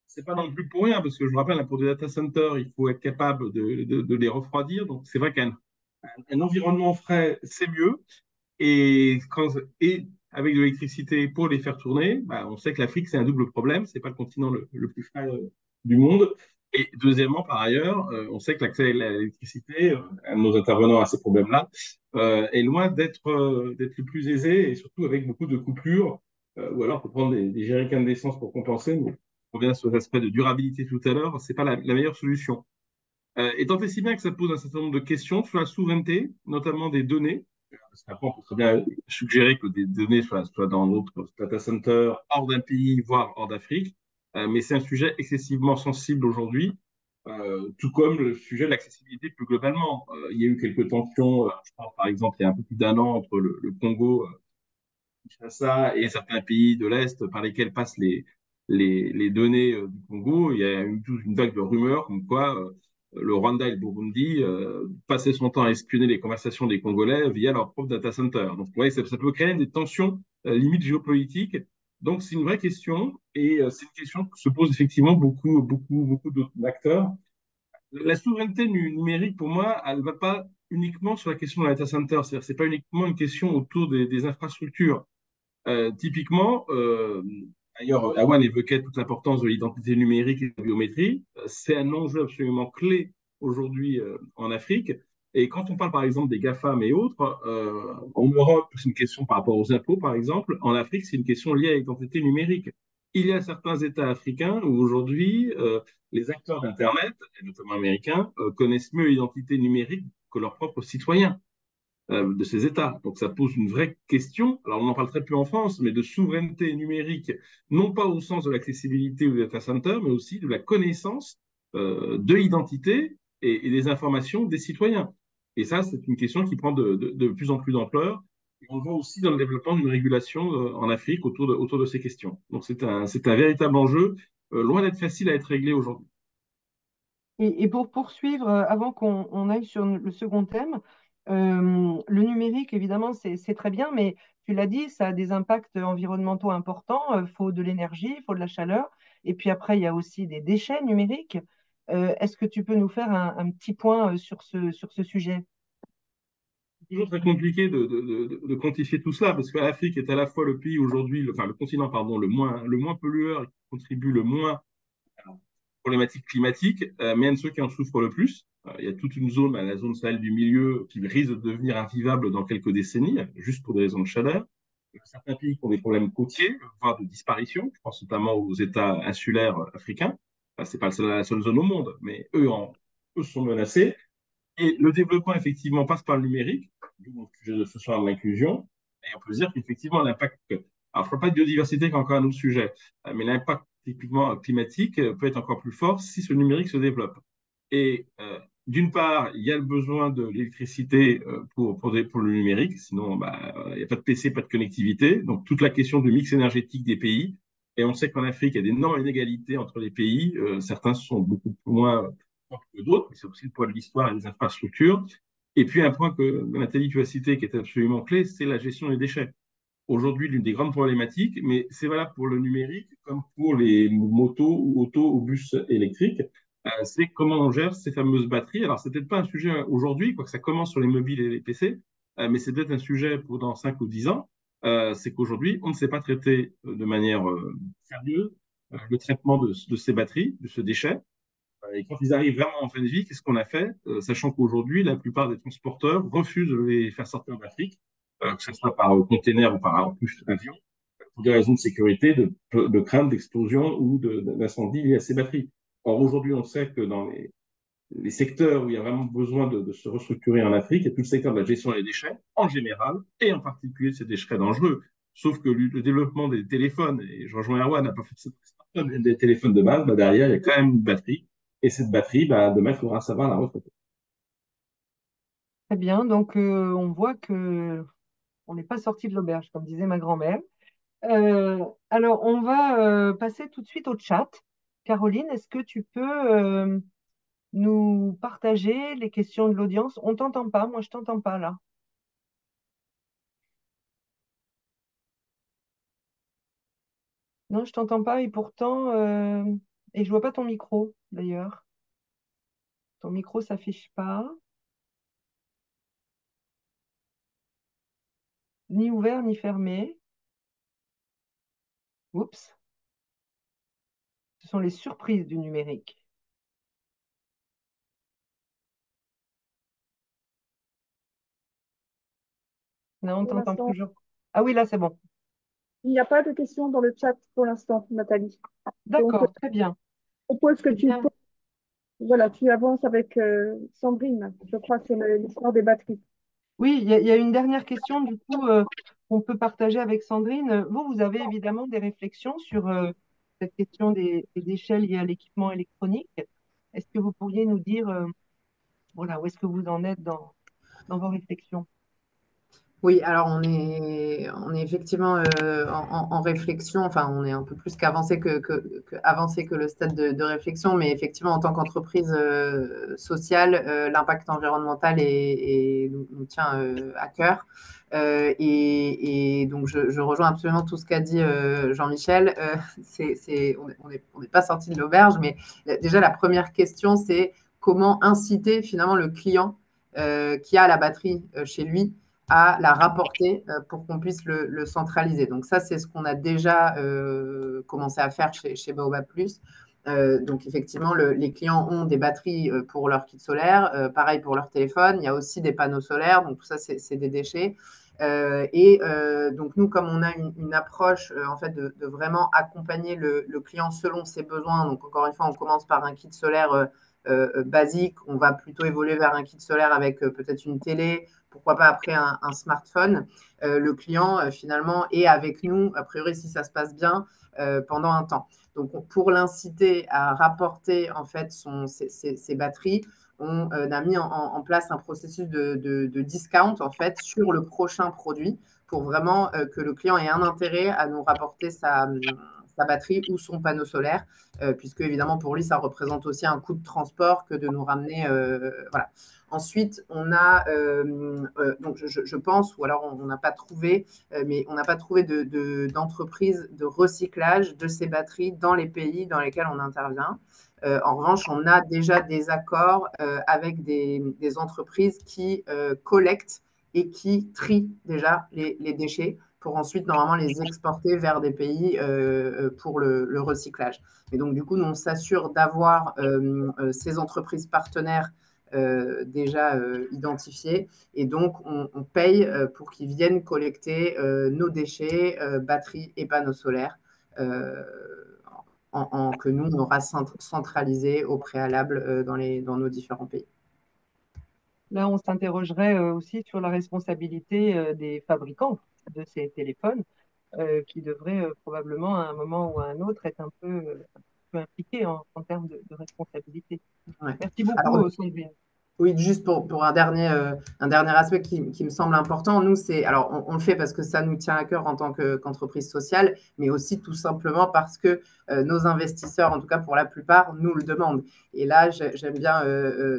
C'est pas non plus pour rien, parce que je vous rappelle, hein, pour des data centers, il faut être capable de les refroidir. Donc, c'est vrai qu'un environnement frais, c'est mieux. Et, et avec de l'électricité pour les faire tourner, bah, on sait que l'Afrique, c'est un double problème. C'est pas le continent le plus frais du monde. Et deuxièmement, par ailleurs, on sait que l'accès à l'électricité, un de nos intervenants à ces problèmes-là, est loin d'être le plus aisé et surtout avec beaucoup de coupures. Ou alors, il faut prendre des jerrycans d'essence pour compenser. Mais on revient sur l'aspect de durabilité tout à l'heure, c'est pas la meilleure solution. Et tant et si bien que ça pose un certain nombre de questions sur la souveraineté, notamment des données. Parce qu'après, on peut très bien suggérer que des données soient dans d'autres data centers, hors d'un pays, voire hors d'Afrique. Mais c'est un sujet excessivement sensible aujourd'hui, tout comme le sujet de l'accessibilité plus globalement. Il y a eu quelques tensions, je pense par exemple, il y a un peu plus d'un an, entre le Congo, Kinshasa, et certains pays de l'Est par lesquels passent les données du Congo. Il y a eu toute une vague de rumeurs comme quoi le Rwanda et le Burundi passaient son temps à espionner les conversations des Congolais via leur propre data center. Donc, ouais, ça peut créer des tensions limites géopolitiques. Donc, c'est une vraie question et c'est une question que se posent effectivement beaucoup d'autres acteurs. La souveraineté numérique, pour moi, elle ne va pas uniquement sur la question de la data center. C'est-à-dire, c'est pas uniquement une question autour des infrastructures. Typiquement, d'ailleurs, Awan évoquait toute l'importance de l'identité numérique et de la biométrie. C'est un enjeu absolument clé aujourd'hui en Afrique. Et quand on parle par exemple des GAFAM et autres, en Europe, c'est une question par rapport aux impôts, par exemple. En Afrique, c'est une question liée à l'identité numérique. Il y a certains États africains où aujourd'hui, les acteurs d'Internet, et notamment américains, connaissent mieux l'identité numérique que leurs propres citoyens de ces États. Donc ça pose une vraie question, alors on en parle très peu en France, mais de souveraineté numérique, non pas au sens de l'accessibilité ou du data center, mais aussi de la connaissance de l'identité et des informations des citoyens. Et ça, c'est une question qui prend de plus en plus d'ampleur. Et on le voit aussi dans le développement d'une régulation en Afrique autour de ces questions. Donc c'est un véritable enjeu, loin d'être facile à être réglé aujourd'hui.
Et pour poursuivre, avant qu'on aille sur le second thème, le numérique, évidemment, c'est très bien, mais tu l'as dit, ça a des impacts environnementaux importants. Il faut de l'énergie, il faut de la chaleur. Et puis après, il y a aussi des déchets numériques. Est-ce que tu peux nous faire un petit point sur sur ce sujet?
C'est toujours très compliqué de quantifier tout cela, parce que l'Afrique est à la fois le pays aujourd'hui, enfin le continent, pardon, le moins pollueur et qui contribue le moins à la problématique climatique, mais un de ceux qui en souffrent le plus. Il y a toute une zone, la zone Sahel du milieu, qui risque de devenir invivable dans quelques décennies, juste pour des raisons de chaleur. Il y a certains pays qui ont des problèmes côtiers, voire de disparition. Je pense notamment aux États insulaires africains. Enfin, c'est pas la seule zone au monde, mais eux sont menacés. Et le développement, effectivement, passe par le numérique, d'où mon sujet de ce soir de l'inclusion. Et on peut dire qu'effectivement, l'impact, alors je ne parle pas de biodiversité, qui est encore un autre sujet, mais l'impact typiquement climatique peut être encore plus fort si ce numérique se développe. Et d'une part, il y a le besoin de l'électricité pour le numérique, sinon bah, il n'y a pas de PC, pas de connectivité. Donc toute la question du mix énergétique des pays. Et on sait qu'en Afrique, il y a d'énormes inégalités entre les pays. Certains sont beaucoup moins que d'autres, mais c'est aussi le poids de l'histoire et des infrastructures. Et puis un point que Nathalie, tu as cité, qui est absolument clé, c'est la gestion des déchets. Aujourd'hui, l'une des grandes problématiques, mais c'est valable pour le numérique comme pour les motos ou autos ou bus électriques, c'est comment on gère ces fameuses batteries. Alors, c'est peut-être pas un sujet aujourd'hui, quoique ça commence sur les mobiles et les PC, mais c'est peut-être un sujet pour dans 5 ou 10 ans. C'est qu'aujourd'hui, on ne sait pas traiter de manière sérieuse le traitement de ces batteries, de ce déchet. Et quand ils arrivent vraiment en fin de vie, qu'est-ce qu'on a fait? Sachant qu'aujourd'hui, la plupart des transporteurs refusent de les faire sortir d'Afrique, que ce soit par container ou par plus avion, pour des raisons de sécurité, de crainte d'explosion ou d'incendie liés à ces batteries. Or, aujourd'hui, on sait que dans les secteurs où il y a vraiment besoin de se restructurer en Afrique, il y a tout le secteur de la gestion des déchets, en général, et en particulier de ces déchets dangereux. Sauf que le développement des téléphones, et je rejoins Erwan, n'a pas fait des téléphones de base, bah derrière, il y a quand même une batterie. Et cette batterie, bah, demain, il faudra savoir la retraiter.
Très bien. Donc, on voit que on n'est pas sorti de l'auberge, comme disait ma grand-mère. Alors, on va passer tout de suite au chat. Caroline, est-ce que tu peux nous partager les questions de l'audience? On t'entend pas, moi je t'entends pas là. Non, je t'entends pas et pourtant, et je vois pas ton micro d'ailleurs. Ton micro s'affiche pas, ni ouvert ni fermé. Oups, ce sont les surprises du numérique. Non, on
Pour
t'entend
l'instant,
toujours. Ah oui, là c'est bon.
il n'y a pas de questions dans le chat pour l'instant, Nathalie. Donc,
D'accord, très bien.
je propose que
Eh
tu,
bien,
voilà, tu avances avec Sandrine, je crois, sur l'histoire des batteries.
oui, il y a une dernière question du coup qu'on peut partager avec Sandrine. Vous avez évidemment des réflexions sur cette question des déchets liés à l'équipement électronique. Est-ce que vous pourriez nous dire voilà, où est-ce que vous en êtes dans vos réflexions?
Oui, alors on est effectivement en réflexion, enfin on est un peu plus qu'avancé avancé que le stade de réflexion, mais effectivement en tant qu'entreprise sociale, l'impact environnemental nous tient à cœur. Et donc je rejoins absolument tout ce qu'a dit Jean-Michel. On n'est pas sorti de l'auberge, mais déjà la première question, c'est comment inciter finalement le client qui a la batterie chez lui à la rapporter pour qu'on puisse le centraliser. Donc ça, c'est ce qu'on a déjà commencé à faire chez Baobab Plus. Donc effectivement, les clients ont des batteries pour leur kit solaire, pareil pour leur téléphone. Il y a aussi des panneaux solaires, donc tout ça, c'est des déchets. Donc nous, comme on a une approche en fait de vraiment accompagner le client selon ses besoins. Donc encore une fois, on commence par un kit solaire basique. On va plutôt évoluer vers un kit solaire avec peut-être une télé, pourquoi pas après un smartphone. Le client, finalement, est avec nous, a priori, si ça se passe bien, pendant un temps. Donc, pour l'inciter à rapporter en fait ses batteries, on a mis en place un processus de discount en fait sur le prochain produit pour vraiment que le client ait un intérêt à nous rapporter sa batterie ou son panneau solaire, puisque évidemment pour lui ça représente aussi un coût de transport que de nous ramener. Voilà. Ensuite, on a, donc je pense, ou alors on n'a pas trouvé, mais on n'a pas trouvé d'entreprise de recyclage de ces batteries dans les pays dans lesquels on intervient. En revanche, on a déjà des accords avec des entreprises qui collectent et qui trient déjà les déchets pour ensuite normalement les exporter vers des pays pour le recyclage. Et donc du coup, nous, on s'assure d'avoir ces entreprises partenaires déjà identifiées et donc on paye pour qu'ils viennent collecter nos déchets, batteries et panneaux solaires que nous, on aura centralisé au préalable dans nos différents pays.
Là, on s'interrogerait aussi sur la responsabilité des fabricants de ces téléphones qui devraient probablement à un moment ou à un autre être un peu impliqués en termes de responsabilité.
Ouais.
Merci
Alors,
beaucoup, Sandrine.
oui, juste pour un dernier aspect qui me semble important, nous, c'est, alors on le fait parce que ça nous tient à cœur en tant qu'entreprise sociale, mais aussi tout simplement parce que nos investisseurs, en tout cas pour la plupart, nous le demandent. Et là, j'aime bien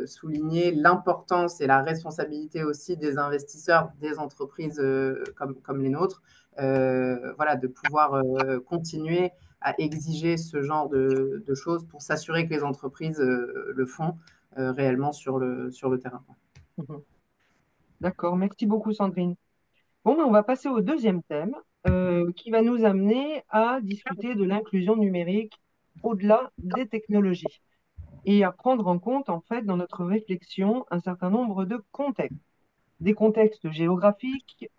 souligner l'importance et la responsabilité aussi des investisseurs, des entreprises comme les nôtres, voilà, de pouvoir continuer à exiger ce genre de choses pour s'assurer que les entreprises le font réellement sur le terrain.
Mhm. D'accord, merci beaucoup, Sandrine. Bon, ben, on va passer au deuxième thème qui va nous amener à discuter de l'inclusion numérique au-delà des technologies et à prendre en compte, en fait, dans notre réflexion, un certain nombre de contextes. Des contextes géographiques,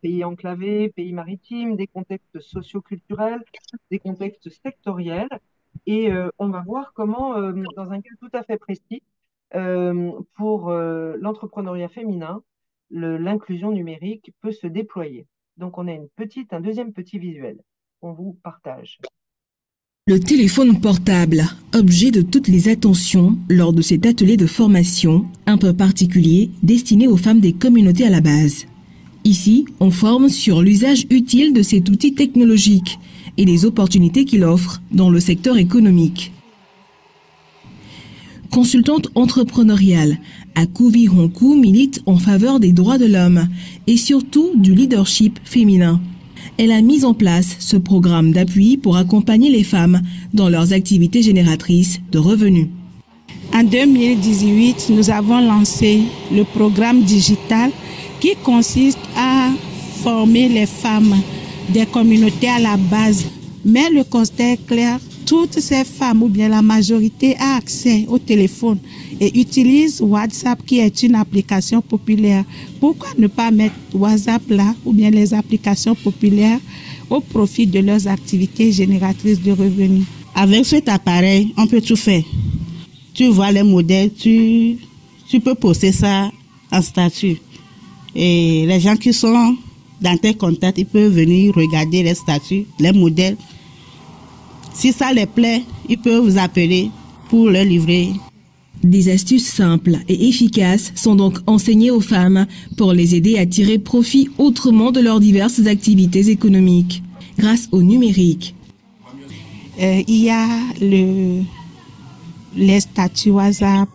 pays enclavés, pays maritimes, des contextes socioculturels, des contextes sectoriels. Et on va voir comment, dans un cas tout à fait précis, pour l'entrepreneuriat féminin, l'inclusion numérique peut se déployer. Donc, on a un deuxième petit visuel qu'on vous partage.
Le téléphone portable, objet de toutes les attentions lors de cet atelier de formation un peu particulier destiné aux femmes des communautés à la base. Ici, on forme sur l'usage utile de cet outil technologique et les opportunités qu'il offre dans le secteur économique. Consultante entrepreneuriale, Akuvi Honku milite en faveur des droits de l'homme et surtout du leadership féminin. Elle a mis en place ce programme d'appui pour accompagner les femmes dans leurs activités génératrices de revenus.
En 2018, nous avons lancé le programme digital qui consiste à former les femmes des communautés à la base. Mais le constat est clair, toutes ces femmes ou bien la majorité a accès au téléphone et utilise WhatsApp qui est une application populaire. Pourquoi ne pas mettre WhatsApp là ou bien les applications populaires au profit de leurs activités génératrices de revenus?
Avec cet appareil, on peut tout faire. Tu vois les modèles, tu peux poster ça en statut. Et les gens qui sont dans tes contacts, ils peuvent venir regarder les statuts, les modèles. Si ça les plaît, ils peuvent vous appeler pour leur livrer.
Des astuces simples et efficaces sont donc enseignées aux femmes pour les aider à tirer profit autrement de leurs diverses activités économiques, grâce au numérique.
Il y a les statuts WhatsApp,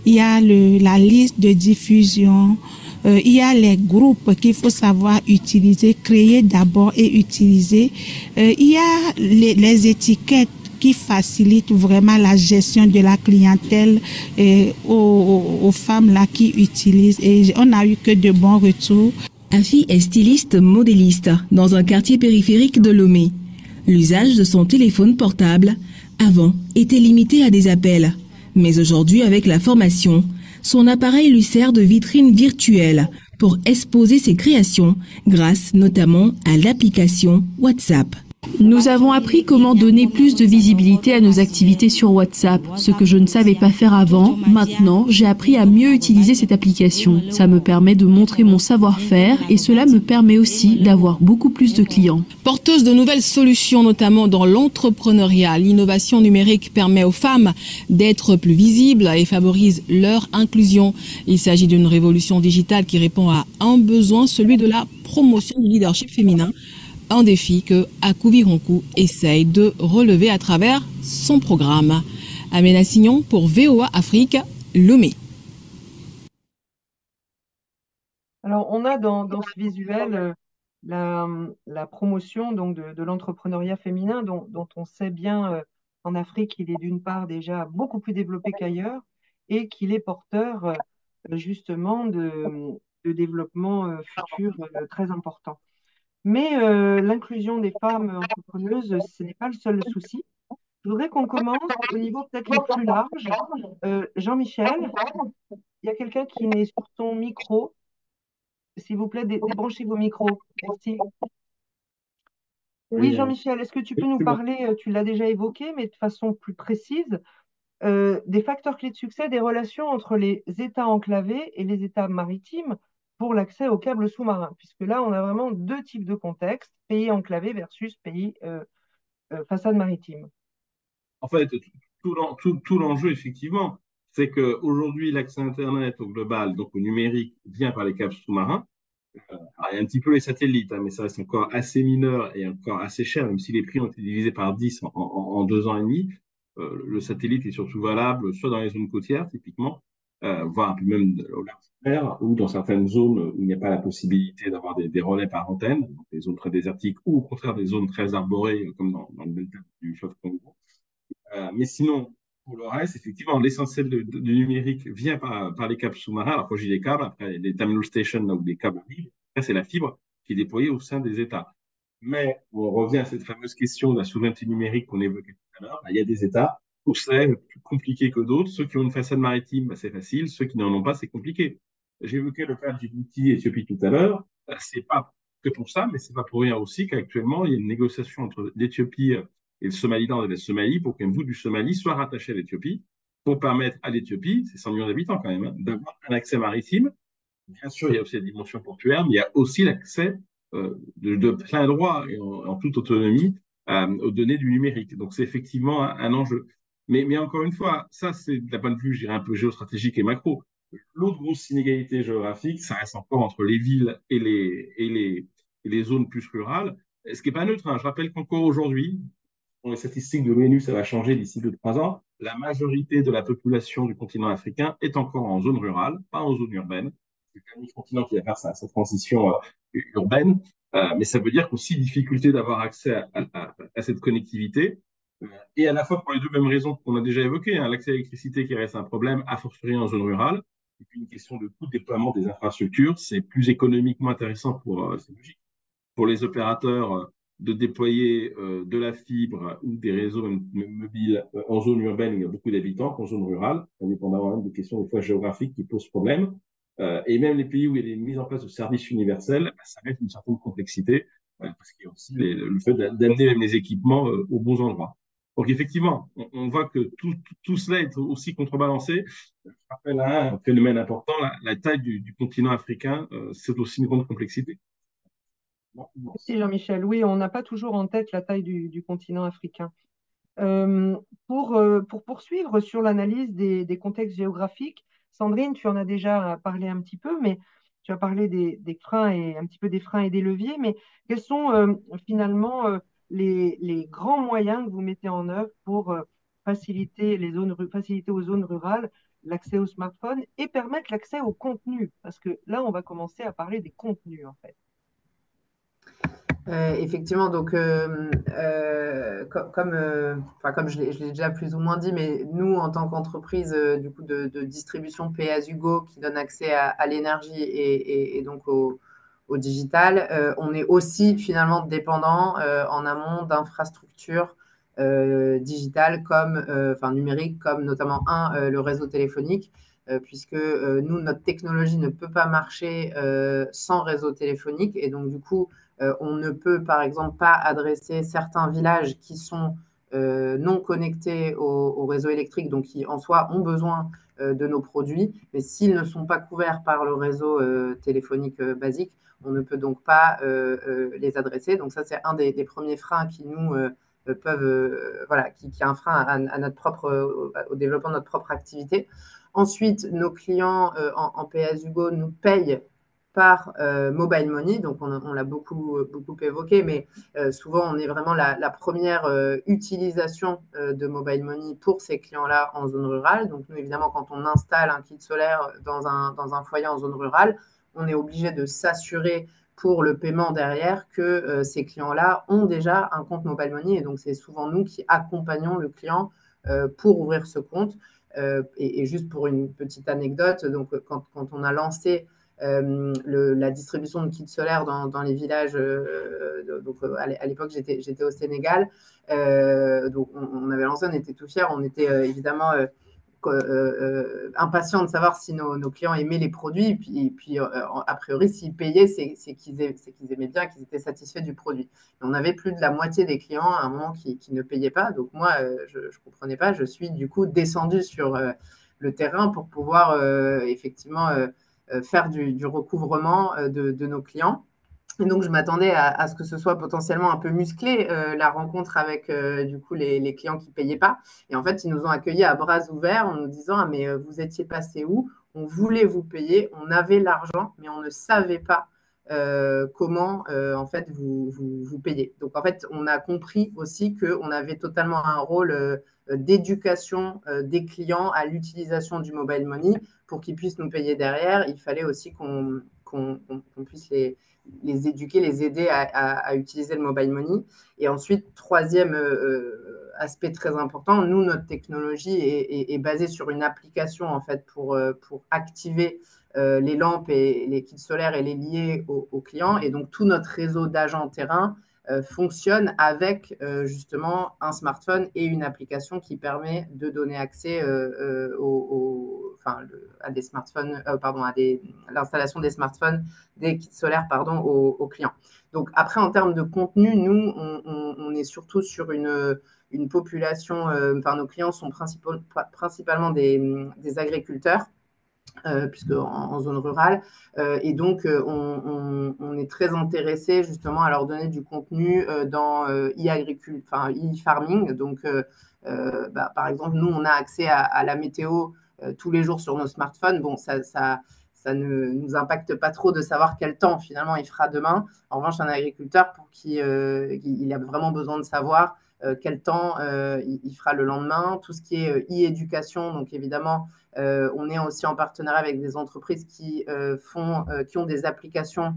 il y a la liste de diffusion, il y a les groupes qu'il faut savoir utiliser, créer d'abord et utiliser. Il y a les étiquettes qui facilitent vraiment la gestion de la clientèle aux femmes là qui utilisent. Et on n'a eu que de bons retours.
Afi est styliste modéliste dans un quartier périphérique de Lomé. L'usage de son téléphone portable, avant, était limité à des appels. Mais aujourd'hui, avec la formation, son appareil lui sert de vitrine virtuelle pour exposer ses créations grâce notamment à l'application WhatsApp.
Nous avons appris comment donner plus de visibilité à nos activités sur WhatsApp, ce que je ne savais pas faire avant. Maintenant, j'ai appris à mieux utiliser cette application. Ça me permet de montrer mon savoir-faire et cela me permet aussi d'avoir beaucoup plus de clients.
Porteuse de nouvelles solutions, notamment dans l'entrepreneuriat, l'innovation numérique permet aux femmes d'être plus visibles et favorise leur inclusion. Il s'agit d'une révolution digitale qui répond à un besoin, celui de la promotion du leadership féminin. Un défi que Akuvi Honku essaye de relever à travers son programme. Amena Signon pour VOA Afrique, Lomé.
Alors, on a dans ce visuel la promotion donc, de l'entrepreneuriat féminin dont on sait bien en Afrique qu'il est d'une part déjà beaucoup plus développé qu'ailleurs et qu'il est porteur justement de développement futur très important. Mais l'inclusion des femmes entrepreneuses, ce n'est pas le seul souci. Je voudrais qu'on commence au niveau peut-être le plus large. Jean-Michel, il y a quelqu'un qui est sur ton micro. S'il vous plaît, débranchez vos micros. Merci. Oui, Jean-Michel, est-ce que tu peux nous parler, tu l'as déjà évoqué, mais de façon plus précise, des facteurs clés de succès des relations entre les États enclavés et les États maritimes pour l'accès aux câbles sous-marins, puisque là, on a vraiment deux types de contextes, pays enclavés versus pays façade maritime.
En fait, tout l'enjeu, effectivement, c'est qu'aujourd'hui, l'accès Internet au global, donc au numérique, vient par les câbles sous-marins. Alors, il y a un petit peu les satellites, mais ça reste encore assez mineur et encore assez cher, même si les prix ont été divisés par 10 en 2 ans et demi. Le satellite est surtout valable soit dans les zones côtières, typiquement, voire même au large mer, ou dans certaines zones où il n'y a pas la possibilité d'avoir des relais par antenne, donc des zones très désertiques, ou au contraire des zones très arborées, comme dans le delta du fleuve Congo. Mais sinon, pour le reste, effectivement, l'essentiel du numérique vient par les câbles sous-marins. Alors, quand j'ai les câbles, après les terminal stations, là où les câbles arrivent, après, c'est la fibre qui est déployée au sein des États. Mais on revient à cette fameuse question de la souveraineté numérique qu'on évoquait tout à l'heure. Il y a des États où c'est plus compliqué que d'autres. Ceux qui ont une façade maritime, c'est facile. Ceux qui n'en ont pas, c'est compliqué. J'ai évoqué le cas de Djibouti et Éthiopie tout à l'heure. C'est pas que pour ça, mais c'est pas pour rien aussi qu'actuellement, il y a une négociation entre l'Éthiopie et le Somaliland et la Somalie pour qu'un bout du Somalie soit rattaché à l'Éthiopie pour permettre à l'Éthiopie, c'est 100 millions d'habitants quand même, d'avoir un accès maritime. Bien sûr, il y a aussi la dimension portuaire, mais il y a aussi l'accès de plein droit et en toute autonomie aux données du numérique. Donc, c'est effectivement un enjeu. Mais encore une fois, ça, c'est d'un point de vue, je dirais, un peu géostratégique et macro. L'autre grosse inégalité géographique, ça reste encore entre les villes et les zones plus rurales, ce qui n'est pas neutre. Hein. Je rappelle qu'encore aujourd'hui, pour les statistiques de l'ONU, ça va changer d'ici 2-3 ans, la majorité de la population du continent africain est encore en zone rurale, pas en zone urbaine. C'est le dernier continent qui va faire sa transition urbaine, mais ça veut dire qu'aussi difficulté d'avoir accès à cette connectivité, et à la fois pour les deux mêmes raisons qu'on a déjà évoquées, hein, l'accès à l'électricité qui reste un problème, a fortiori en zone rurale, et puis une question de coût de déploiement des infrastructures, c'est plus économiquement intéressant c'est logique, pour les opérateurs de déployer de la fibre ou des réseaux mobiles en zone urbaine où il y a beaucoup d'habitants qu'en zone rurale, indépendamment même des questions des fois géographiques qui posent problème. Et même les pays où il y a des mises en place de services universels, bah, ça reste une certaine complexité parce qu'il y a aussi le fait d'amener même les équipements aux bons endroits. Donc effectivement, on voit que tout cela est aussi contrebalancé. Je rappelle un phénomène important, la taille du continent africain, c'est aussi une grande complexité.
Merci Jean-Michel. Oui, on n'a pas toujours en tête la taille du continent africain. Pour poursuivre sur l'analyse des contextes géographiques, Sandrine, tu en as déjà parlé un petit peu, mais tu as parlé des freins et un petit peu des freins et des leviers, mais quels sont finalement les grands moyens que vous mettez en œuvre pour faciliter faciliter aux zones rurales l'accès aux smartphones et permettre l'accès au contenu? Parce que là, on va commencer à parler des contenus, en fait.
Effectivement, donc comme je l'ai déjà plus ou moins dit, mais nous, en tant qu'entreprise du coup de distribution Pay as you go qui donne accès à l'énergie et donc au digital, on est aussi finalement dépendant en amont d'infrastructures digitales numériques, comme notamment le réseau téléphonique, puisque nous, notre technologie ne peut pas marcher sans réseau téléphonique, et donc du coup, on ne peut, par exemple, pas adresser certains villages qui sont non connectés au réseau électrique, donc qui, en soi, ont besoin de nos produits. Mais s'ils ne sont pas couverts par le réseau téléphonique basique, on ne peut donc pas les adresser. Donc ça, c'est un des premiers freins qui nous peuvent, qui est un frein au développement de notre propre activité. Ensuite, nos clients en Pay as you go nous payent par mobile money, donc on l'a beaucoup évoqué, mais souvent on est vraiment la première utilisation de mobile money pour ces clients-là en zone rurale. Donc nous, évidemment, quand on installe un kit solaire dans un foyer en zone rurale, on est obligé de s'assurer pour le paiement derrière que ces clients-là ont déjà un compte mobile money, et donc c'est souvent nous qui accompagnons le client pour ouvrir ce compte. Et juste pour une petite anecdote, donc quand on a lancé la distribution de kits solaires dans les villages. À l'époque, j'étais au Sénégal. Donc, on avait lancé, on était tout fiers. On était évidemment impatients de savoir si nos clients aimaient les produits. Et puis a priori, s'ils payaient, c'est qu'ils aimaient bien, qu'ils étaient satisfaits du produit. Et on avait plus de la moitié des clients à un moment qui ne payaient pas. Donc, moi, je ne comprenais pas. Je suis du coup descendue sur le terrain pour pouvoir effectivement faire du recouvrement de nos clients. Et donc, je m'attendais à ce que ce soit potentiellement un peu musclé, la rencontre avec du coup les clients qui ne payaient pas. Et en fait, ils nous ont accueillis à bras ouverts en nous disant « Ah, mais vous étiez passé où? On voulait vous payer, on avait l'argent, mais on ne savait pas comment en fait vous payer. » Donc, en fait, on a compris aussi qu'on avait totalement un rôle d'éducation des clients à l'utilisation du mobile money. Pour qu'ils puissent nous payer derrière, il fallait aussi qu'on puisse les éduquer, les aider à utiliser le mobile money. Et ensuite, troisième aspect très important, nous, notre technologie est basée sur une application en fait pour activer les lampes et les kits solaires et les lier aux clients. Et donc, tout notre réseau d'agents terrain fonctionne avec justement un smartphone et une application qui permet de donner accès à des smartphones, à l'installation des smartphones, des kits solaires, aux clients. Donc après, en termes de contenu, nous, on est surtout sur une population, nos clients sont principalement des agriculteurs. puisque en zone rurale. Et donc, on est très intéressé justement à leur donner du contenu dans e-farming. Donc, par exemple, nous, on a accès à la météo tous les jours sur nos smartphones. Bon, ça ne nous impacte pas trop de savoir quel temps finalement il fera demain. En revanche, un agriculteur pour qui il a vraiment besoin de savoir quel temps il fera le lendemain. Tout ce qui est e-éducation, donc évidemment, on est aussi en partenariat avec des entreprises qui ont des applications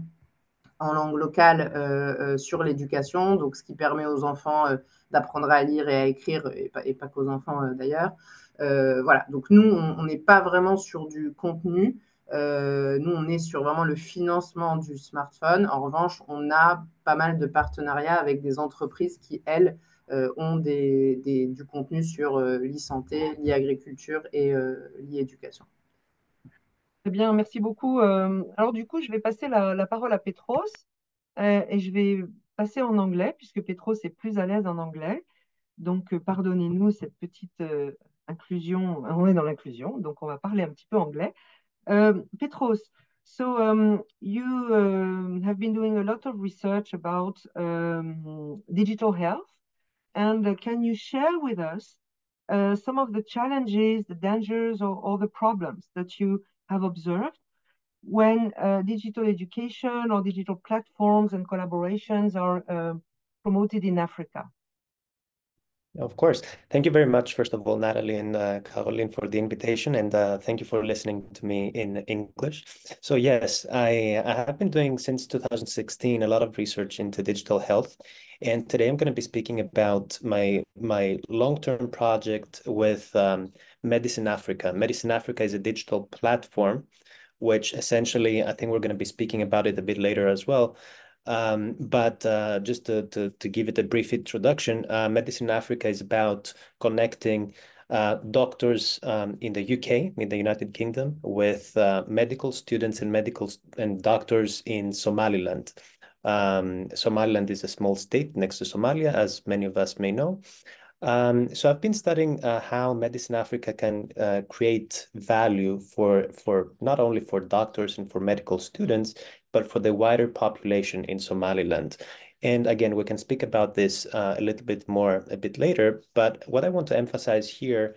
en langue locale sur l'éducation, donc ce qui permet aux enfants d'apprendre à lire et à écrire, et pas qu'aux enfants d'ailleurs. Voilà, donc nous, on n'est pas vraiment sur du contenu, nous, on est sur vraiment le financement du smartphone. En revanche, on a pas mal de partenariats avec des entreprises qui, elles, ont du contenu sur l'e-santé, l'e-agriculture et l'e-éducation.
Très bien, merci beaucoup. Alors du coup, je vais passer la parole à Petros et je vais passer en anglais puisque Petros est plus à l'aise en anglais. Donc, pardonnez-nous cette petite inclusion. On est dans l'inclusion, donc on va parler un petit peu anglais. Petros, so you have been doing a lot of research about digital health, and can you share with us some of the challenges, the dangers, or the problems that you have observed when digital education or digital platforms and collaborations are promoted in Africa?
Of course. Thank you very much, first of all, Natalie and Caroline, for the invitation, and thank you for listening to me in English. So yes, I have been doing since 2016 a lot of research into digital health, and today I'm going to be speaking about my long-term project with Medicine Africa. Medicine Africa is a digital platform, which essentially, I think we're going to be speaking about it a bit later as well. But just to give it a brief introduction, Medicine Africa is about connecting doctors in the UK, in the United Kingdom, with medical students and doctors in Somaliland. Somaliland is a small state next to Somalia, as many of us may know. So I've been studying how Medicine Africa can create value for not only for doctors and for medical students, but for the wider population in Somaliland. And again, we can speak about this a little bit more a bit later. But what I want to emphasize here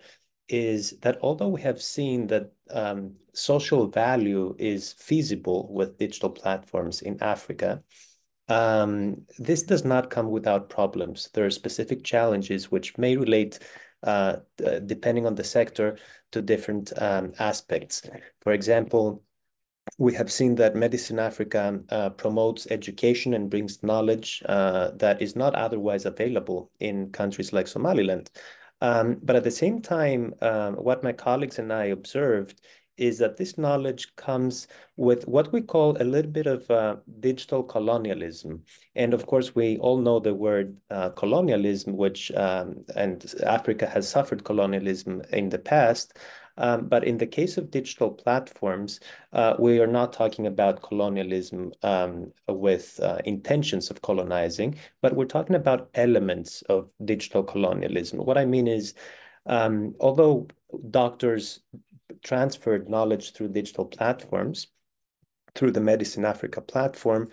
is that although we have seen that social value is feasible with digital platforms in Africa, this does not come without problems. There are specific challenges which may relate, depending on the sector, to different aspects. For example, we have seen that Medicine Africa promotes education and brings knowledge that is not otherwise available in countries like Somaliland. But at the same time, what my colleagues and I observed is that this knowledge comes with what we call a little bit of digital colonialism. And of course, we all know the word colonialism, which, and Africa has suffered colonialism in the past. But in the case of digital platforms, we are not talking about colonialism with intentions of colonizing, but we're talking about elements of digital colonialism. What I mean is, although doctors transferred knowledge through digital platforms, through the Medicine Africa platform,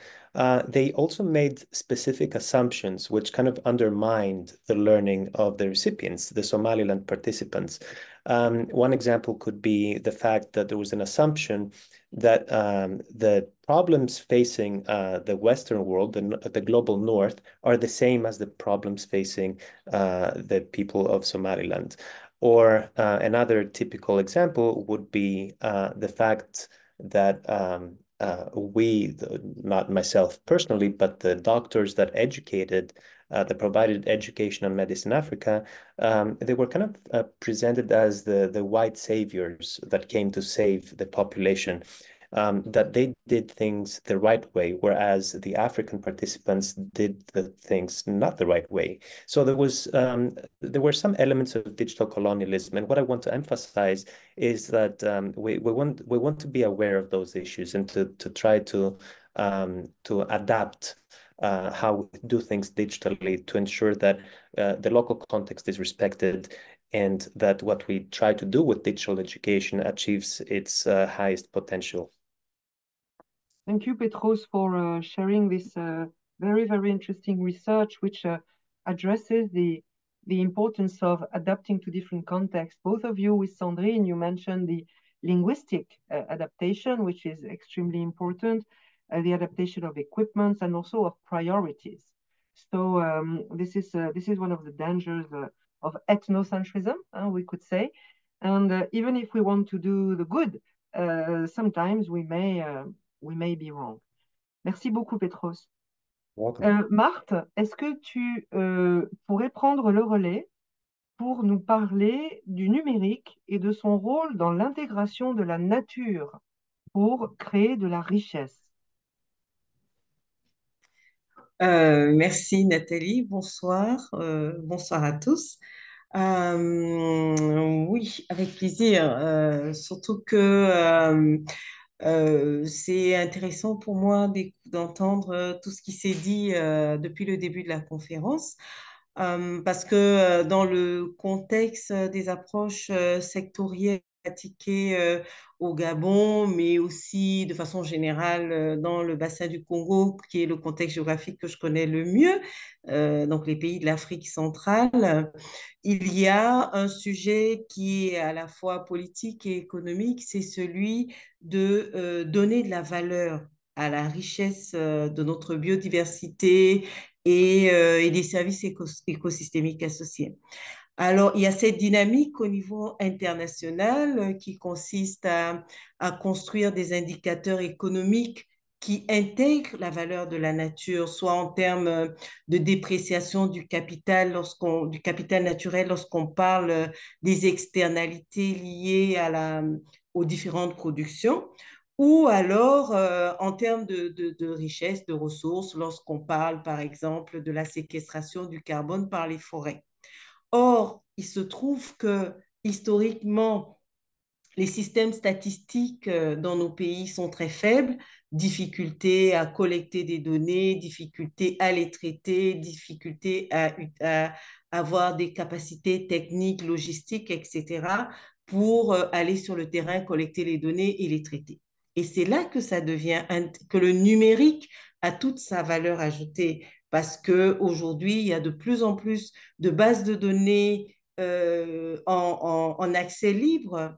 they also made specific assumptions which kind of undermined the learning of the recipients, the Somaliland participants. One example could be the fact that there was an assumption that the problems facing the Western world, the global North, are the same as the problems facing the people of Somaliland. Or another typical example would be the fact that not myself personally, but the doctors that provided education on Medicine Africa, they were kind of presented as the white saviors that came to save the population. That they did things the right way, whereas the African participants did the things not the right way. So there were some elements of digital colonialism, and what I want to emphasize is that we want to be aware of those issues and to try to adapt how we do things digitally to ensure that the local context is respected and that what we try to do with digital education achieves its highest potential.
Thank you, Petros, for sharing this very, very interesting research, which addresses the importance of adapting to different contexts. Both of you, with Sandrine, you mentioned the linguistic adaptation, which is extremely important, the adaptation of equipments, and also of priorities. So this is one of the dangers of ethnocentrism, we could say. And even if we want to do the good, sometimes we may be wrong. Merci beaucoup, Petros. Marthe, est-ce que tu pourrais prendre le relais pour nous parler du numérique et de son rôle dans l'intégration de la nature pour créer de la richesse?
Merci Nathalie, bonsoir, bonsoir à tous. Oui, avec plaisir, surtout que c'est intéressant pour moi d'entendre tout ce qui s'est dit depuis le début de la conférence, parce que dans le contexte des approches sectorielles pratiquées au Gabon, mais aussi de façon générale dans le bassin du Congo, qui est le contexte géographique que je connais le mieux, donc les pays de l'Afrique centrale, il y a un sujet qui est à la fois politique et économique, c'est celui de donner de la valeur à la richesse de notre biodiversité et des services écosystémiques associés. Alors, il y a cette dynamique au niveau international qui consiste à construire des indicateurs économiques qui intègrent la valeur de la nature, soit en termes de dépréciation du capital naturel lorsqu'on parle des externalités liées aux différentes productions, ou alors en termes de richesse, de ressources, lorsqu'on parle par exemple de la séquestration du carbone par les forêts. Or, il se trouve que historiquement, les systèmes statistiques dans nos pays sont très faibles, difficulté à collecter des données, difficulté à les traiter, difficulté à avoir des capacités techniques, logistiques, etc., pour aller sur le terrain, collecter les données et les traiter. Et c'est là que ça devient, que le numérique a toute sa valeur ajoutée, parce qu'aujourd'hui, il y a de plus en plus de bases de données en accès libre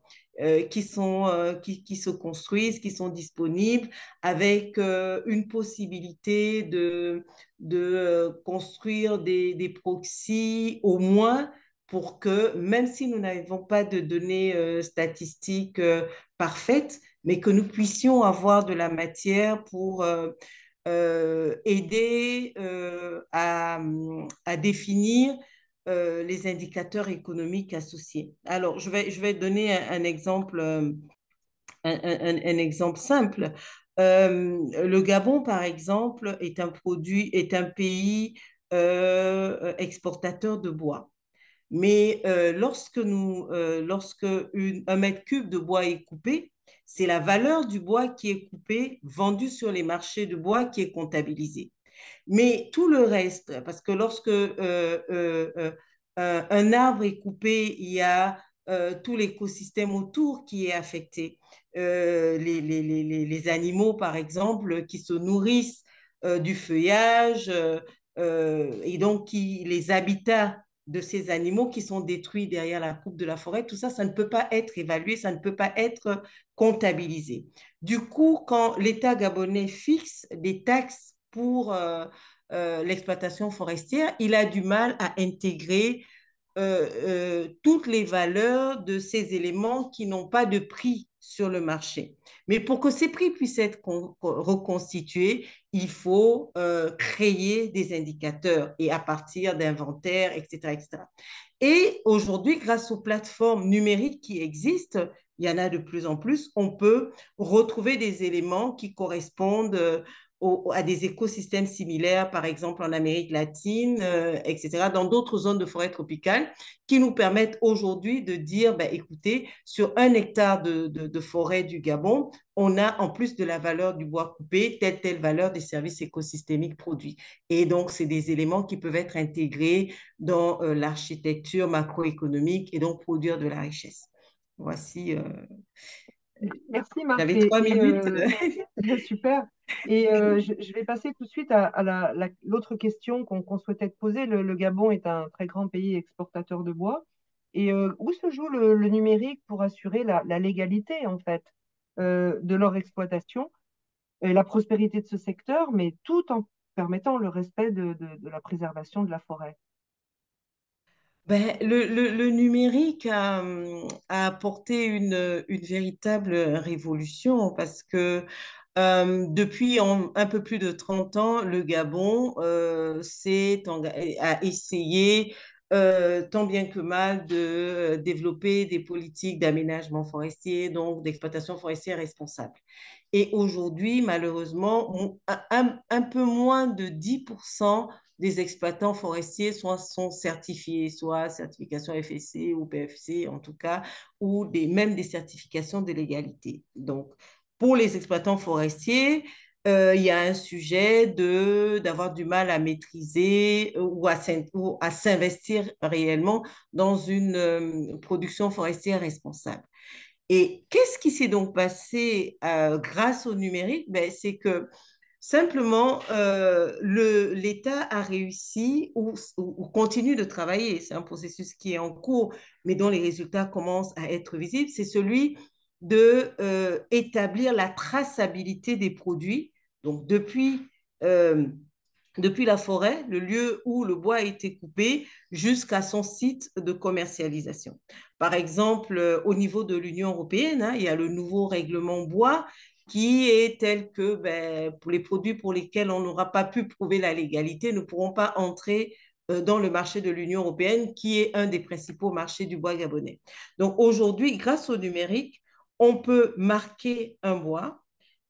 qui se construisent, qui sont disponibles, avec une possibilité de construire des proxys au moins pour que, même si nous n'avons pas de données statistiques parfaites, mais que nous puissions avoir de la matière pour aider à définir les indicateurs économiques associés. Alors, je vais donner un exemple, un exemple simple. Le Gabon, par exemple, est un pays exportateur de bois. Mais lorsque un mètre cube de bois est coupé, c'est la valeur du bois qui est coupé, vendu sur les marchés de bois, qui est comptabilisée. Mais tout le reste, parce que lorsque un arbre est coupé, il y a tout l'écosystème autour qui est affecté. Les animaux, par exemple, qui se nourrissent du feuillage et donc les habitats de ces animaux qui sont détruits derrière la coupe de la forêt, tout ça, ça ne peut pas être évalué, ça ne peut pas être comptabilisé. Du coup, quand l'État gabonais fixe des taxes pour l'exploitation forestière, il a du mal à intégrer toutes les valeurs de ces éléments qui n'ont pas de prix sur le marché. Mais pour que ces prix puissent être reconstitués, il faut créer des indicateurs et à partir d'inventaires, etc., etc. Et aujourd'hui, grâce aux plateformes numériques qui existent, il y en a de plus en plus, on peut retrouver des éléments qui correspondent à des écosystèmes similaires, par exemple en Amérique latine, etc., dans d'autres zones de forêt tropicale, qui nous permettent aujourd'hui de dire, ben, écoutez, sur 1 hectare de forêt du Gabon, on a, en plus de la valeur du bois coupé, telle valeur des services écosystémiques produits. Et donc, c'est des éléments qui peuvent être intégrés dans l'architecture macroéconomique et donc produire de la richesse. Voici.
Merci Marc.
J'avais 3 minutes.
Super. Et je vais passer tout de suite à l'autre question qu'on souhaitait te poser. Le Gabon est un très grand pays exportateur de bois. Et où se joue le numérique pour assurer la légalité, en fait, de leur exploitation et la prospérité de ce secteur, mais tout en permettant le respect de la préservation de la forêt?
Ben, le numérique a apporté une véritable révolution parce que depuis un peu plus de 30 ans, le Gabon a essayé tant bien que mal de développer des politiques d'aménagement forestier, donc d'exploitation forestière responsable. Et aujourd'hui, malheureusement, un peu moins de 10% des exploitants forestiers sont certifiés, soit certification FSC ou PFC en tout cas, ou même des certifications de légalité. Donc, pour les exploitants forestiers, il y a un sujet d'avoir du mal à maîtriser ou à s'investir réellement dans une production forestière responsable. Et qu'est-ce qui s'est donc passé grâce au numérique? Ben, c'est que simplement, l'État a réussi ou continue de travailler, c'est un processus qui est en cours, mais dont les résultats commencent à être visibles, c'est celui de établir la traçabilité des produits. Donc, depuis la forêt, le lieu où le bois a été coupé, jusqu'à son site de commercialisation. Par exemple, au niveau de l'Union européenne, hein, il y a le nouveau règlement bois qui est tel que ben, pour les produits pour lesquels on n'aura pas pu prouver la légalité ne pourront pas entrer dans le marché de l'Union européenne, qui est un des principaux marchés du bois gabonais. Donc aujourd'hui, grâce au numérique, on peut marquer un bois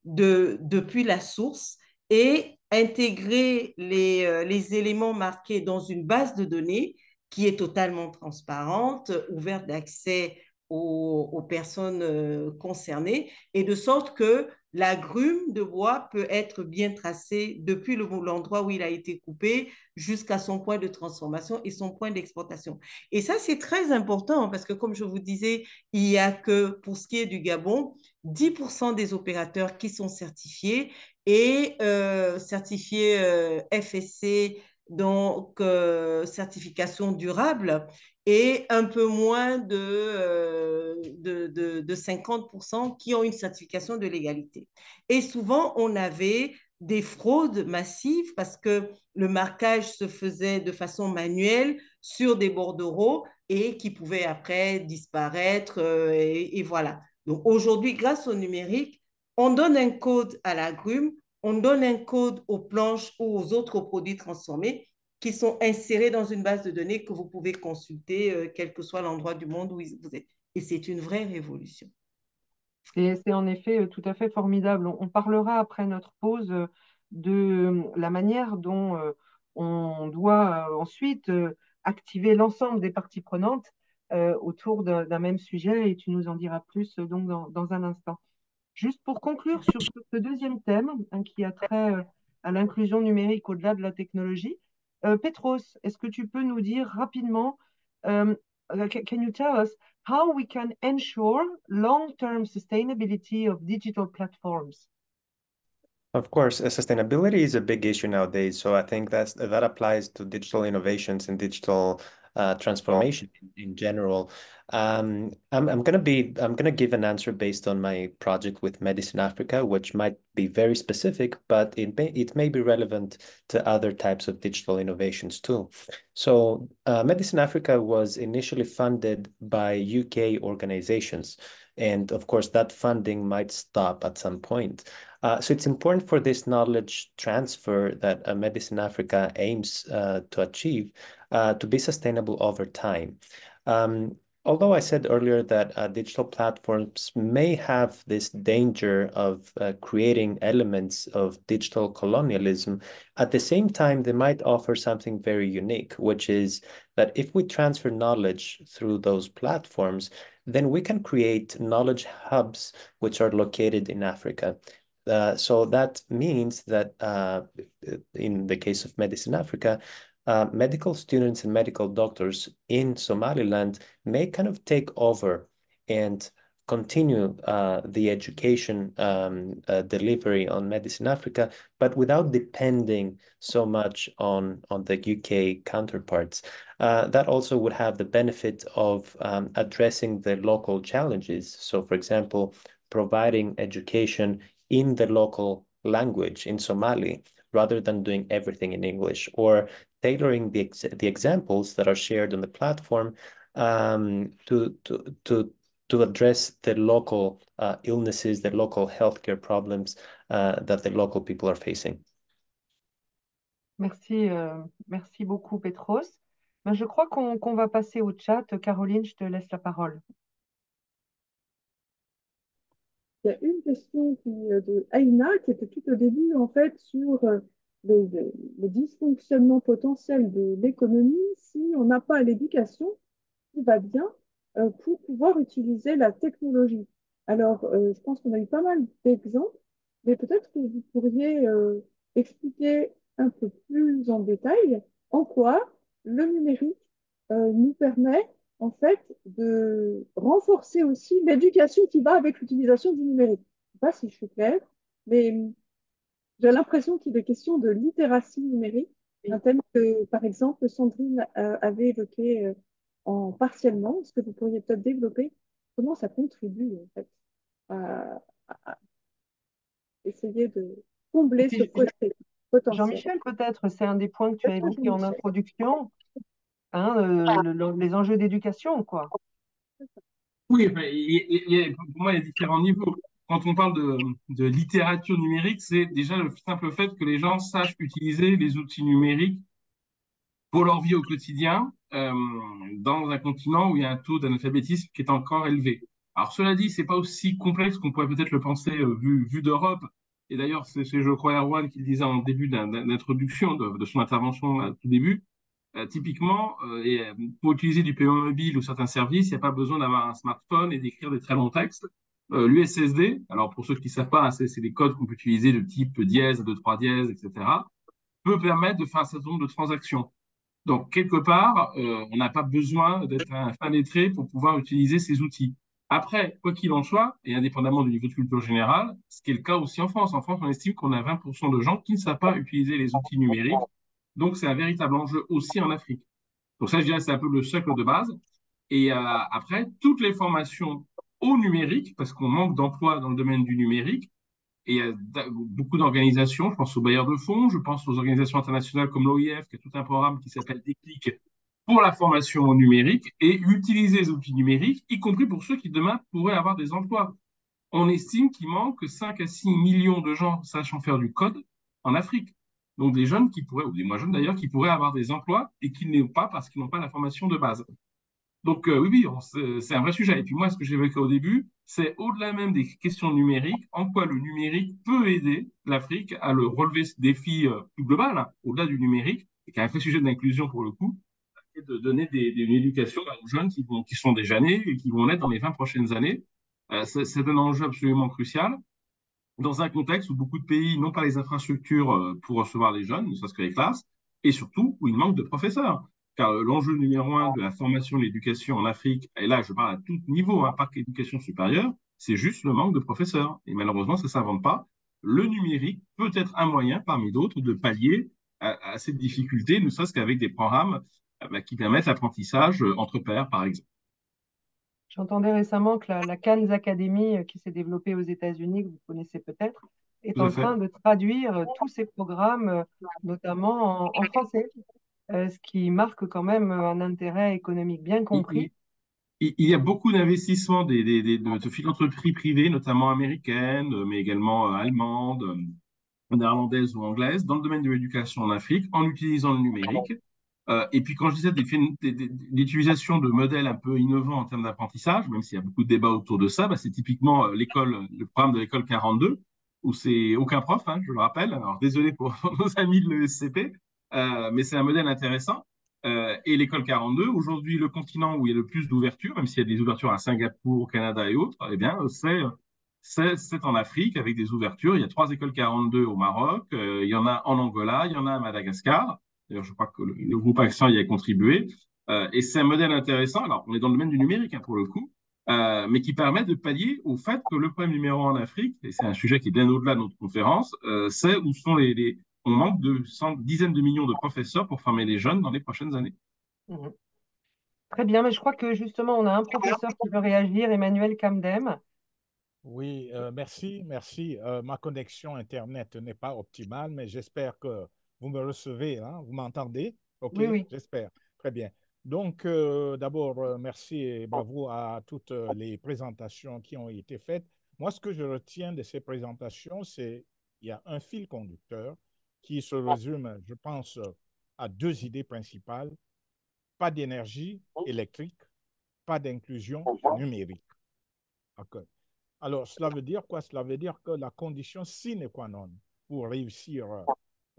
depuis la source et intégrer les éléments marqués dans une base de données qui est totalement transparente, ouverte d'accès aux personnes concernées, et de sorte que la grume de bois peut être bien tracée depuis l'endroit où il a été coupé jusqu'à son point de transformation et son point d'exportation. Et ça, c'est très important parce que, comme je vous disais, il n'y a que, pour ce qui est du Gabon, 10% des opérateurs qui sont certifiés et certifiés FSC, donc certification durable, et un peu moins de 50% qui ont une certification de légalité. Et souvent, on avait des fraudes massives parce que le marquage se faisait de façon manuelle sur des bordereaux et qui pouvaient après disparaître et voilà. Donc aujourd'hui, grâce au numérique, on donne un code à l'agrume, on donne un code aux planches ou aux autres produits transformés qui sont insérés dans une base de données que vous pouvez consulter, quel que soit l'endroit du monde où vous êtes. Et c'est une vraie révolution.
C'est en effet tout à fait formidable. On parlera après notre pause de la manière dont on doit ensuite activer l'ensemble des parties prenantes autour d'un même sujet, et tu nous en diras plus donc dans un instant. Juste pour conclure sur ce deuxième thème hein, qui a trait à l'inclusion numérique au-delà de la technologie, Petros, est-ce que tu peux nous dire rapidement, can you tell us how we can ensure long-term sustainability of digital platforms?
Of course, sustainability is a big issue nowadays. So I think that applies to digital innovations and digital transformation in general. I'm gonna give an answer based on my project with Medicine Africa, which might be very specific, but it may be relevant to other types of digital innovations too. So Medicine Africa was initially funded by UK organizations. And of course, that funding might stop at some point. So it's important for this knowledge transfer that Medicine Africa aims to achieve to be sustainable over time. although I said earlier that digital platforms may have this danger of creating elements of digital colonialism, at the same time, they might offer something very unique, which is that if we transfer knowledge through those platforms, then we can create knowledge hubs which are located in Africa. So that means that in the case of Medicine Africa, medical students and medical doctors in Somaliland may kind of take over and continue the education delivery on Medicine Africa, but without depending so much on the UK counterparts. That also would have the benefit of addressing the local challenges. So, for example, providing education in the local language in Somali, rather than doing everything in English, or tailoring the examples that are shared on the platform to address the local illnesses, the local healthcare problems that the local people are facing.
Merci, merci beaucoup, Petros. Ben, je crois qu'on va passer au chat. Caroline, je te laisse la parole.
Il y a une question de Aïna qui était tout au début, en fait, sur le dysfonctionnement potentiel de l'économie si on n'a pas l'éducation qui va bien pour pouvoir utiliser la technologie. Alors, je pense qu'on a eu pas mal d'exemples, mais peut-être que vous pourriez expliquer un peu plus en détail en quoi le numérique nous permet en fait de renforcer aussi l'éducation qui va avec l'utilisation du numérique. Je ne sais pas si je suis claire, mais j'ai l'impression qu'il est question de littératie numérique, un thème que, par exemple, Sandrine avait évoqué partiellement. Est-ce que vous pourriez peut-être développer comment ça contribue en fait, à essayer de combler ce côté potentiel?
Jean-Michel, peut-être, c'est un des points que tu as évoqué en introduction, hein, les enjeux d'éducation, quoi.
Oui, enfin, pour moi, il y a différents niveaux. Quand on parle de littérature numérique, c'est déjà le simple fait que les gens sachent utiliser les outils numériques pour leur vie au quotidien, dans un continent où il y a un taux d'analphabétisme qui est encore élevé. Alors, cela dit, c'est pas aussi complexe qu'on pourrait peut-être le penser vu d'Europe. Et d'ailleurs, c'est je crois Erwan qui le disait en début d'introduction de son intervention à tout début. Typiquement, pour utiliser du paiement mobile ou certains services, il n'y a pas besoin d'avoir un smartphone et d'écrire des très longs textes. L'USSD, alors pour ceux qui ne savent pas, c'est des codes qu'on peut utiliser de type dièse, 2, 3 dièse, etc., peut permettre de faire un certain nombre de transactions. Donc, quelque part, on n'a pas besoin d'être un fin lettré pour pouvoir utiliser ces outils. Après, quoi qu'il en soit, et indépendamment du niveau de culture générale, ce qui est le cas aussi en France. En France, on estime qu'on a 20% de gens qui ne savent pas utiliser les outils numériques. Donc, c'est un véritable enjeu aussi en Afrique. Donc ça, je dirais, c'est un peu le socle de base. Et après, toutes les formations au numérique, parce qu'on manque d'emplois dans le domaine du numérique, et il y a beaucoup d'organisations, je pense aux bailleurs de fonds, je pense aux organisations internationales comme l'OIF, qui a tout un programme qui s'appelle Déclic pour la formation au numérique, et utiliser les outils numériques, y compris pour ceux qui demain pourraient avoir des emplois. On estime qu'il manque 5 à 6 millions de gens sachant faire du code en Afrique. Donc des jeunes qui pourraient, ou des moins jeunes d'ailleurs, qui pourraient avoir des emplois et qui ne l'ont pas parce qu'ils n'ont pas la formation de base. Donc oui, c'est un vrai sujet. Et puis moi, ce que j'évoquais au début, c'est au-delà même des questions numériques, en quoi le numérique peut aider l'Afrique à le relever ce défi plus global, hein, au-delà du numérique, et qui est un vrai sujet de l'inclusion pour le coup, et de donner une éducation aux jeunes qui sont déjà nés et qui vont naître dans les 20 prochaines années. C'est un enjeu absolument crucial dans un contexte où beaucoup de pays n'ont pas les infrastructures pour recevoir les jeunes, ne serait-ce que les classes, et surtout où il manque de professeurs. Car l'enjeu numéro un de la formation, de l'éducation en Afrique, et là je parle à tout niveau, hein, pas que l'éducation supérieure, c'est juste le manque de professeurs. Et malheureusement, ça ne s'invente pas. Le numérique peut être un moyen, parmi d'autres, de pallier à cette difficulté, ne serait-ce qu'avec des programmes qui permettent l'apprentissage entre pairs, par exemple.
J'entendais récemment que la Khan's Academy qui s'est développée aux États-Unis, que vous connaissez peut-être, est en train de traduire tous ces programmes, notamment en français, ce qui marque quand même un intérêt économique bien compris.
Il y a beaucoup d'investissements de philanthropies privées, notamment américaines, mais également allemandes, néerlandaises ou anglaises, dans le domaine de l'éducation en Afrique, en utilisant le numérique. Et puis, quand je disais l'utilisation de modèles un peu innovants en termes d'apprentissage, même s'il y a beaucoup de débats autour de ça, bah, c'est typiquement le programme de l'école 42, où c'est aucun prof, hein, je le rappelle. Alors, désolé pour nos amis de l'ESCP, mais c'est un modèle intéressant. Et l'école 42, aujourd'hui, le continent où il y a le plus d'ouverture, même s'il y a des ouvertures à Singapour, au Canada et autres, eh bien, c'est en Afrique avec des ouvertures. Il y a 3 écoles 42 au Maroc, il y en a en Angola, il y en a à Madagascar. D'ailleurs, je crois que le groupe Action y a contribué. Et c'est un modèle intéressant. Alors, on est dans le domaine du numérique, hein, pour le coup, mais qui permet de pallier au fait que le problème numéro 1 en Afrique, et c'est un sujet qui est bien au-delà de notre conférence, c'est où sont on manque de dizaines de millions de professeurs pour former les jeunes dans les prochaines années.
Mmh. Très bien, mais je crois que justement, on a un professeur qui veut réagir, Emmanuel Camdem.
Oui, merci. Ma connexion Internet n'est pas optimale, mais j'espère que vous me recevez, hein, vous m'entendez? OK,
Oui.
J'espère. Très bien. Donc, d'abord, merci et bravo à toutes les présentations qui ont été faites. Moi, ce que je retiens de ces présentations, c'est qu'il y a un fil conducteur qui se résume, je pense, à 2 idées principales. Pas d'énergie électrique, pas d'inclusion numérique. Okay. Alors, cela veut dire quoi? Cela veut dire que la condition sine qua non pour réussir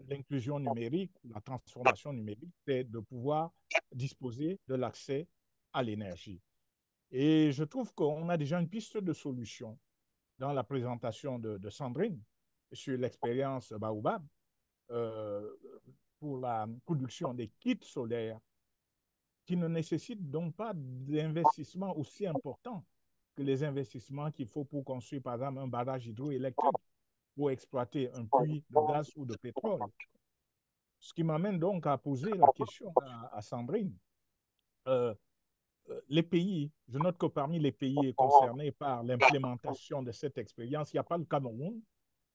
l'inclusion numérique, la transformation numérique, c'est de pouvoir disposer de l'accès à l'énergie. Et je trouve qu'on a déjà une piste de solution dans la présentation de Sandrine sur l'expérience Baobab pour la production des kits solaires qui ne nécessitent donc pas d'investissement aussi important que les investissements qu'il faut pour construire, par exemple, un barrage hydroélectrique pour exploiter un puits de gaz ou de pétrole. Ce qui m'amène donc à poser la question à Sandrine. Les pays, je note que parmi les pays concernés par l'implémentation de cette expérience, il n'y a pas le Cameroun.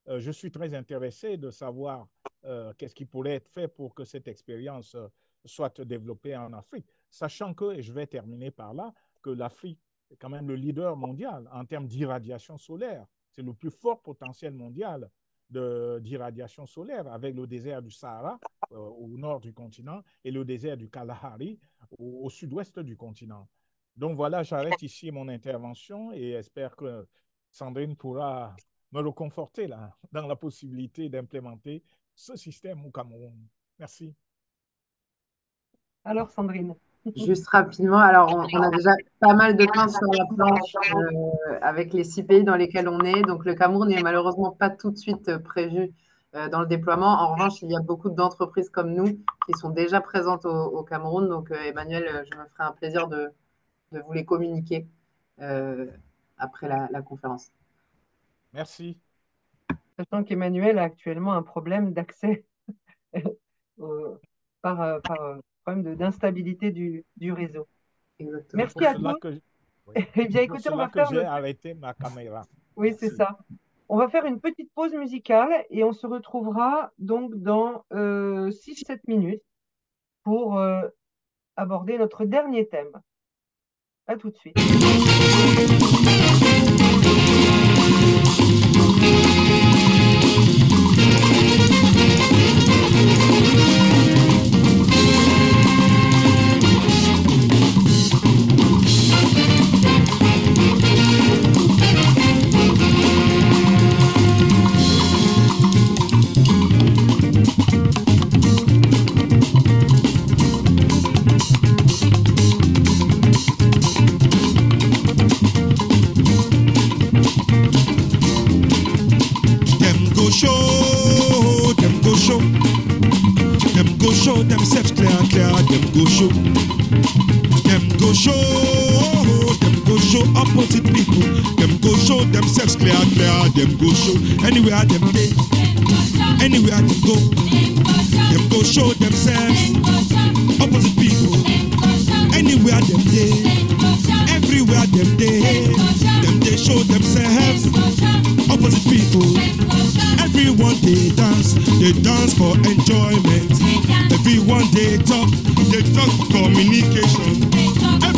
Je suis très intéressé de savoir qu'est-ce qui pourrait être fait pour que cette expérience soit développée en Afrique, sachant que, et je vais terminer par là, que l'Afrique est quand même le leader mondial en termes d'irradiation solaire. C'est le plus fort potentiel mondial d'irradiation solaire avec le désert du Sahara au nord du continent et le désert du Kalahari au sud-ouest du continent. Donc voilà, j'arrête ici mon intervention et espère que Sandrine pourra me reconforter là, dans la possibilité d'implémenter ce système au Cameroun. Merci.
Alors, Sandrine.
Juste rapidement, alors on a déjà pas mal de pain sur la planche avec les 6 pays dans lesquels on est. Donc le Cameroun n'est malheureusement pas tout de suite prévu dans le déploiement. En revanche, il y a beaucoup d'entreprises comme nous qui sont déjà présentes au Cameroun. Donc Emmanuel, je me ferai un plaisir de vous les communiquer après la conférence.
Merci.
Sachant qu'Emmanuel a actuellement un problème d'accès par problème d'instabilité du réseau.
Exactement.
Merci à tous. Eh bien, écoutez, on va faire
j'ai arrêté ma caméra.
Oui, c'est ça. On va faire une petite pause musicale et on se retrouvera donc dans 6-7 minutes pour aborder notre dernier thème. À tout de suite.
Show themselves clear, them go show. Them go show opposite people. Them go show themselves clear, them go show. Anywhere them day, anywhere them go. Them go show themselves opposite people. Anywhere them day, everywhere them day. Them they show themselves opposite people. Everyone they dance for enjoyment. Everyone they talk for communication.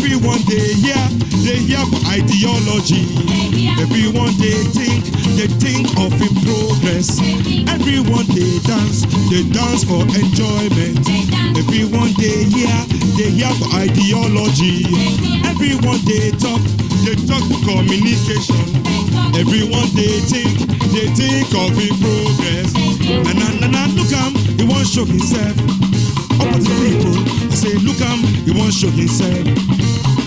Everyone they hear for ideology. Everyone they think of in progress. Everyone they dance for enjoyment. Everyone they hear for ideology. Everyone they talk for communication. Everyone they think of in progress. Na look he won't show himself. Opposite people, I say look he won't show himself.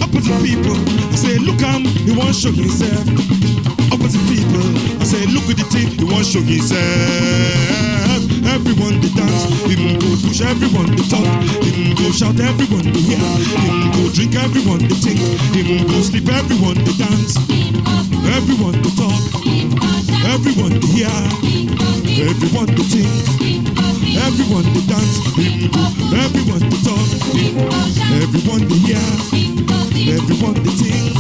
Opposite people, I say look he won't show himself. Opposite people, I say look at the thing, he won't show himself. Everyone they dance, him go push, everyone they talk, him go shout, everyone they hear, him go drink, everyone they think, him go sleep, everyone they dance, everyone they talk, everyone they hear, everyone they think, everyone they dance, him go, everyone they talk, everyone they hear, everyone they think,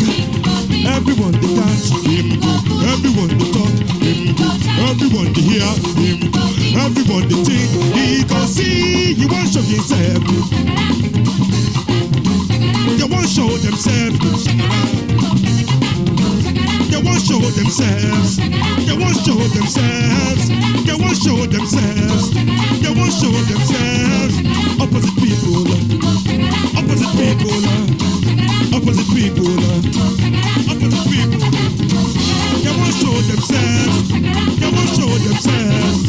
everyone they dance, him go, everyone they talk, him go, everyone they hear, him go, everyone they think. He can see, he won't show himself. They won't show themselves. They won't show themselves. They won't show themselves. They won't show themselves. They won't show themselves. Opposite people. Opposite people. Opposite people. Opposite people. They won't show themselves. They won't show themselves.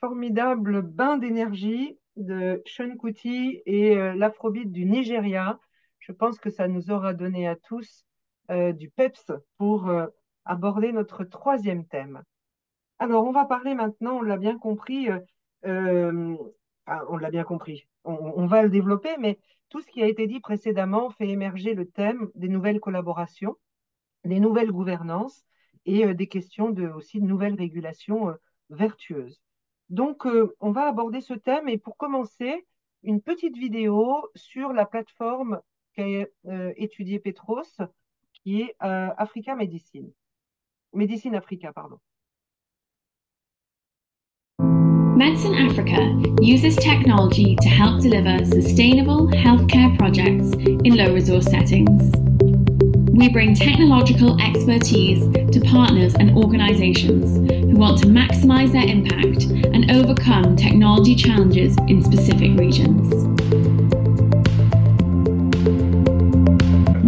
Formidable bain d'énergie de Sean Kuti et l'Afrobeat du Nigeria. Je pense que ça nous aura donné à tous du peps pour aborder notre troisième thème. Alors, on va parler maintenant, on l'a bien compris, on l'a bien compris, on va le développer, mais tout ce qui a été dit précédemment fait émerger le thème des nouvelles collaborations, des nouvelles gouvernances et des questions aussi de nouvelles régulations vertueuses. Donc, on va aborder ce thème et pour commencer, une petite vidéo sur la plateforme qu'a étudiée Petros, qui est Africa Medicine. Medicine Africa, pardon.
Medicine Africa uses technology to help deliver sustainable healthcare projects in low-resource settings. we bring technological expertise to partners and organizations who want to maximize their impact and overcome technology challenges in specific regions.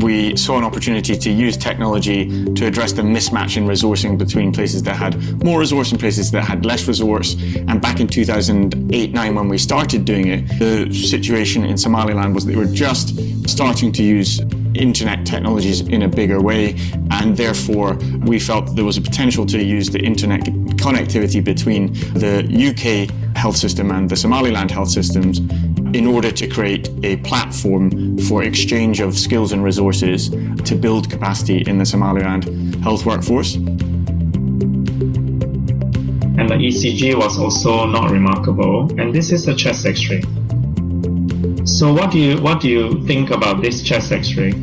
We saw an opportunity to use technology to address the mismatch in resourcing between places that had more resource and places that had less resource. And back in 2008-9, when we started doing it, the situation in Somaliland was that they were just starting to use internet technologies in a bigger way, and therefore we felt that there was a potential to use the internet connectivity between the UK health system and the Somaliland health systems in order to create a platform for exchange of skills and resources to build capacity in the Somaliland health workforce.
And the ECG was also not remarkable, and this is a chest X-ray. So what do you think about this chest X-ray?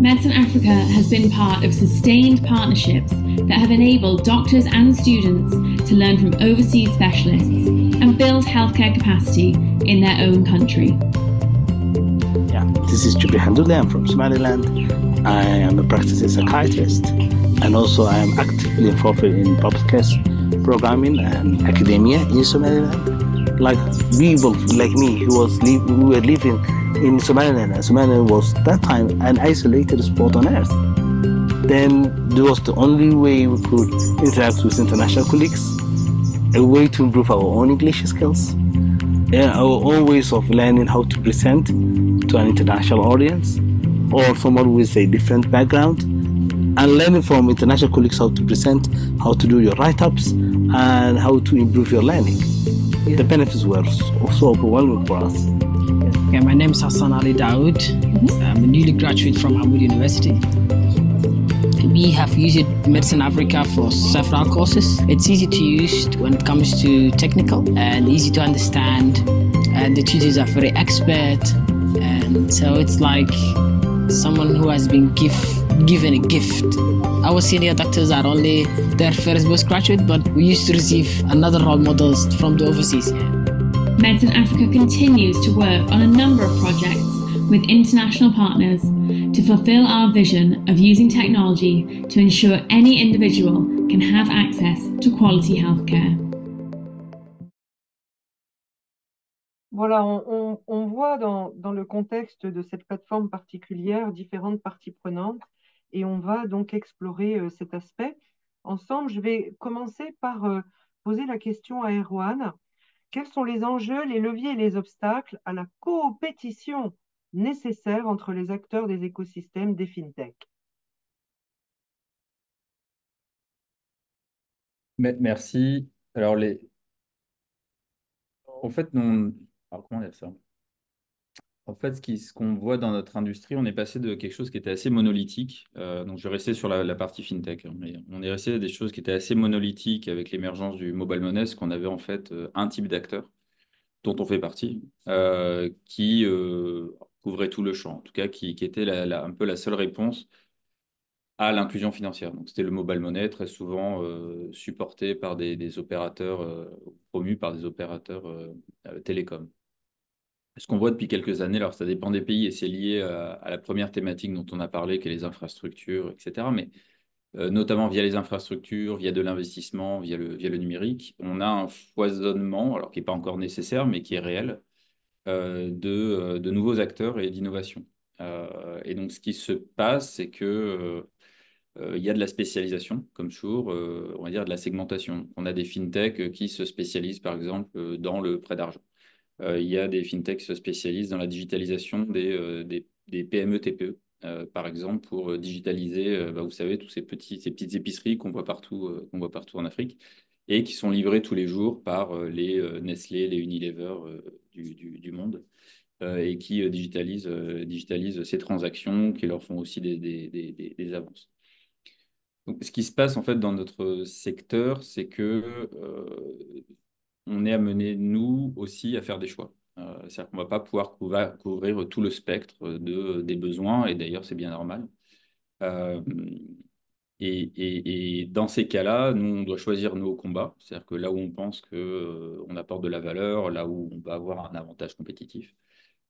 Medicine Africa has been part of sustained partnerships that have enabled doctors and students to learn from overseas specialists and build healthcare capacity in their own country.
Yeah, this is Jibril Hamdullah. I'm from Somaliland. I am a practicing psychiatrist, and also I am actively involved in public health programming and academia in Somaliland. Like people like me who were living in Somaliland, and Somaliland was that time an isolated spot on earth. Then this was the only way we could interact with international colleagues, a way to improve our own English skills, and our own ways of learning how to present to an international audience or someone with a different background, and learning from international colleagues how to present, how to do your write-ups, and how to improve your learning. The benefits were so overwhelming for us.
Yeah, my name is Hassan Ali Daoud. I'm a newly graduate from Hamid University. We have used Medicine Africa for several courses. It's easy to use when it comes to technical and easy to understand, and the tutors are very expert, and so it's like someone who has been given a gift. Our senior doctors are only their first postgraduate, but we used to receive another role models from the overseas.
Medicine Africa continues to work on a number of projects with international partners to fulfill our vision of using technology to ensure any individual can have access to quality healthcare.
Voilà, on voit dans le contexte de cette plateforme particulière différentes parties prenantes, et on va donc explorer cet aspect ensemble. Je vais commencer par poser la question à Erwan. Quels sont les enjeux, les leviers et les obstacles à la coopétition nécessaire entre les acteurs des écosystèmes des fintech?
Merci. Alors, en fait, alors, comment dire ça? En fait, ce qu'on voit dans notre industrie, on est passé de quelque chose qui était assez monolithique. Donc, je vais rester sur la partie fintech, hein, mais on est resté à des choses qui étaient assez monolithiques avec l'émergence du mobile money, parce qu'on avait en fait un type d'acteur dont on fait partie, qui couvrait tout le champ, en tout cas qui était un peu la seule réponse à l'inclusion financière. Donc, c'était le mobile money, très souvent supporté par des opérateurs, promus par des opérateurs télécoms. Ce qu'on voit depuis quelques années, alors ça dépend des pays et c'est lié à la première thématique dont on a parlé, qui est les infrastructures, etc. Mais notamment via les infrastructures, via de l'investissement, via le numérique, on a un foisonnement, alors qui n'est pas encore nécessaire, mais qui est réel, de nouveaux acteurs et d'innovation. Et donc, ce qui se passe, c'est que il y a de la spécialisation, comme toujours, on va dire de la segmentation. On a des fintechs qui se spécialisent, par exemple, dans le prêt d'argent. Il y a des fintechs qui se spécialisent dans la digitalisation des PME, TPE, par exemple, pour digitaliser, vous savez, tous ces petites épiceries qu'on voit partout en Afrique et qui sont livrées tous les jours par les Nestlé, les Unilever du monde et qui digitalisent ces transactions, qui leur font aussi des avances. Donc, ce qui se passe en fait dans notre secteur, c'est que on est amené, nous aussi, à faire des choix. C'est-à-dire qu'on ne va pas pouvoir couvrir tout le spectre des besoins, et d'ailleurs, c'est bien normal. Et dans ces cas-là, nous, on doit choisir nos combats. C'est-à-dire que là où on pense qu'on apporte de la valeur, là où on va avoir un avantage compétitif.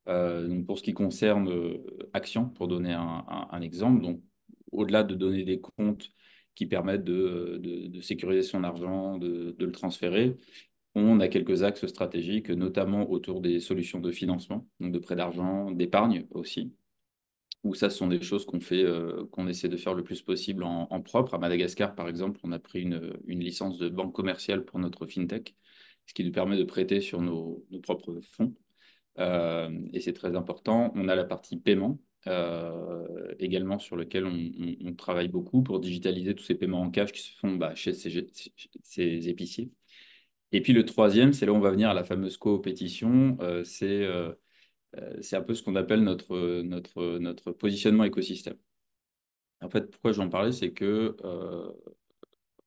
Donc pour ce qui concerne Action, pour donner un exemple, donc au-delà de donner des comptes qui permettent de sécuriser son argent, de le transférer, on a quelques axes stratégiques, notamment autour des solutions de financement, donc de prêt d'argent, d'épargne aussi, où ça, ce sont des choses qu'on fait, qu'on essaie de faire le plus possible en propre. À Madagascar, par exemple, on a pris une licence de banque commerciale pour notre fintech, ce qui nous permet de prêter sur nos propres fonds. Et c'est très important. On a la partie paiement également sur lequel on travaille beaucoup pour digitaliser tous ces paiements en cash qui se font chez ces épiciers. Et puis le troisième, c'est là où on va venir à la fameuse coopétition. C'est un peu ce qu'on appelle notre positionnement écosystème. En fait, pourquoi j'en parlais, c'est que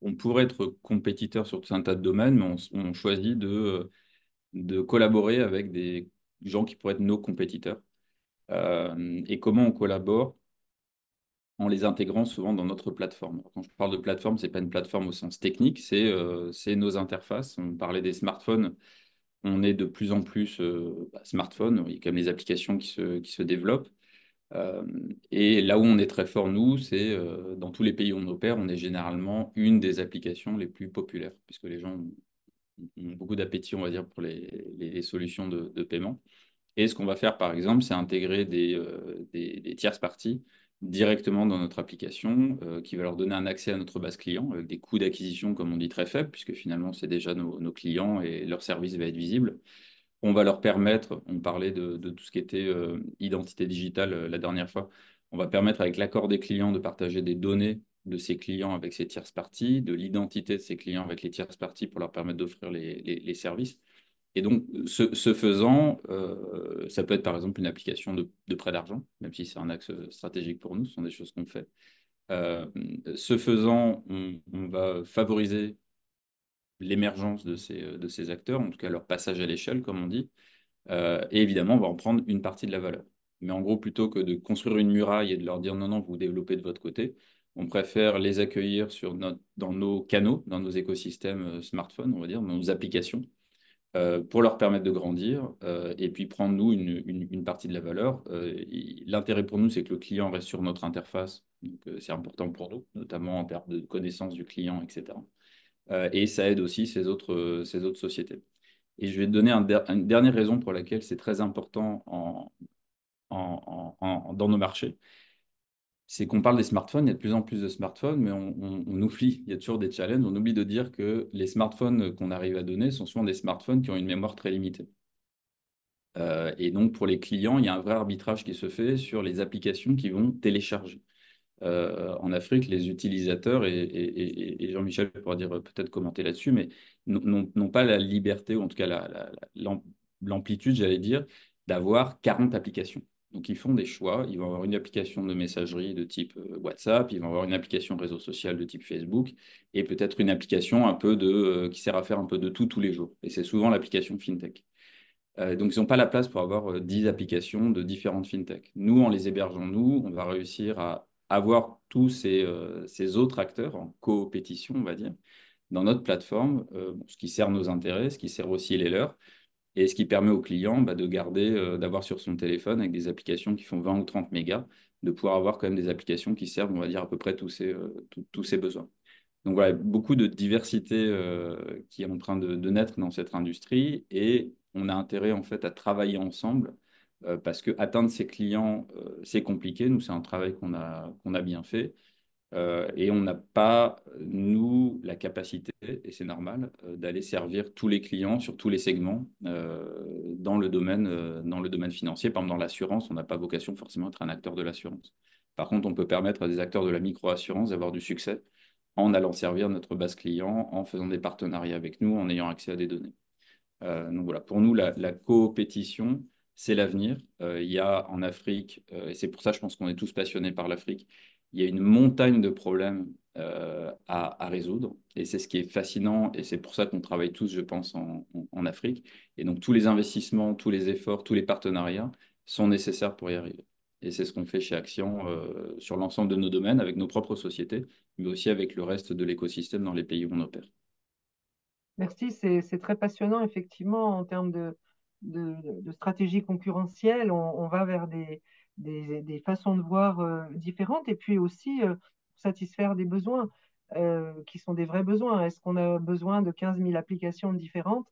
on pourrait être compétiteur sur tout un tas de domaines, mais on choisit de collaborer avec des gens qui pourraient être nos compétiteurs. Et comment on collabore? En les intégrant souvent dans notre plateforme. Quand je parle de plateforme, ce n'est pas une plateforme au sens technique, c'est nos interfaces. On parlait des smartphones, on est de plus en plus smartphone, il y a quand même les applications qui se développent. Et là où on est très fort, nous, c'est dans tous les pays où on opère, on est généralement une des applications les plus populaires, puisque les gens ont beaucoup d'appétit, on va dire, pour les solutions de paiement. Et ce qu'on va faire, par exemple, c'est intégrer des tierces parties directement dans notre application, qui va leur donner un accès à notre base client, avec des coûts d'acquisition, comme on dit, très faibles, puisque finalement, c'est déjà nos clients et leur service va être visible. On va leur permettre, on parlait de tout ce qui était identité digitale la dernière fois, on va permettre avec l'accord des clients de partager des données de ces clients avec ces tierces parties, de l'identité de ces clients avec les tierces parties pour leur permettre d'offrir les services. Et donc, ce faisant, ça peut être par exemple une application de prêt d'argent, même si c'est un axe stratégique pour nous, ce sont des choses qu'on fait. Ce faisant, on va favoriser l'émergence de ces acteurs, en tout cas leur passage à l'échelle, comme on dit. Et évidemment, on va en prendre une partie de la valeur. Mais en gros, plutôt que de construire une muraille et de leur dire non, non, vous développez de votre côté, on préfère les accueillir dans nos canaux, dans nos écosystèmes smartphones, on va dire, dans nos applications, pour leur permettre de grandir et puis prendre, nous, une partie de la valeur. L'intérêt pour nous, c'est que le client reste sur notre interface. Donc, c'est important pour nous, notamment en termes de connaissance du client, etc. Et ça aide aussi ces autres sociétés. Et je vais te donner une dernière raison pour laquelle c'est très important dans nos marchés. C'est qu'on parle des smartphones, il y a de plus en plus de smartphones, mais on oublie, il y a toujours des challenges, on oublie de dire que les smartphones qu'on arrive à donner sont souvent des smartphones qui ont une mémoire très limitée. Et donc, pour les clients, il y a un vrai arbitrage qui se fait sur les applications qu'ils vont télécharger. En Afrique, les utilisateurs, et Jean-Michel pourra dire peut-être commenter là-dessus, mais n'ont pas la liberté, ou en tout cas l'amplitude, j'allais dire, d'avoir 40 applications. Donc, ils font des choix. Ils vont avoir une application de messagerie de type WhatsApp, ils vont avoir une application réseau social de type Facebook, et peut-être une application un peu qui sert à faire un peu de tout tous les jours. Et c'est souvent l'application FinTech. Donc, ils n'ont pas la place pour avoir 10 applications de différentes FinTech. Nous, en les hébergeant, on va réussir à avoir tous ces autres acteurs en coopétition, on va dire, dans notre plateforme, ce qui sert nos intérêts, ce qui sert aussi les leurs, et ce qui permet au client de garder, d'avoir sur son téléphone, avec des applications qui font 20 ou 30 mégas, de pouvoir avoir quand même des applications qui servent, on va dire, à peu près tous ses besoins. Donc voilà, beaucoup de diversité qui est en train de naître dans cette industrie, et on a intérêt en fait à travailler ensemble parce que atteindre ses clients, c'est compliqué. Nous, c'est un travail qu'on a bien fait. Et on n'a pas, nous, la capacité, et c'est normal, d'aller servir tous les clients sur tous les segments dans le domaine financier. Par exemple, dans l'assurance, on n'a pas vocation forcément à être un acteur de l'assurance. Par contre, on peut permettre à des acteurs de la micro-assurance d'avoir du succès en allant servir notre base client, en faisant des partenariats avec nous, en ayant accès à des données. Donc voilà, pour nous, la coopétition, c'est l'avenir. Il y a en Afrique, et c'est pour ça je pense qu'on est tous passionnés par l'Afrique, il y a une montagne de problèmes à résoudre. Et c'est ce qui est fascinant, et c'est pour ça qu'on travaille tous, je pense, en Afrique. Et donc tous les investissements, tous les efforts, tous les partenariats sont nécessaires pour y arriver. Et c'est ce qu'on fait chez Action sur l'ensemble de nos domaines, avec nos propres sociétés, mais aussi avec le reste de l'écosystème dans les pays où on opère.
Merci, c'est très passionnant, effectivement, en termes de stratégie concurrentielle, on va vers des façons de voir différentes et puis aussi satisfaire des besoins qui sont des vrais besoins. Est-ce qu'on a besoin de 15 000 applications différentes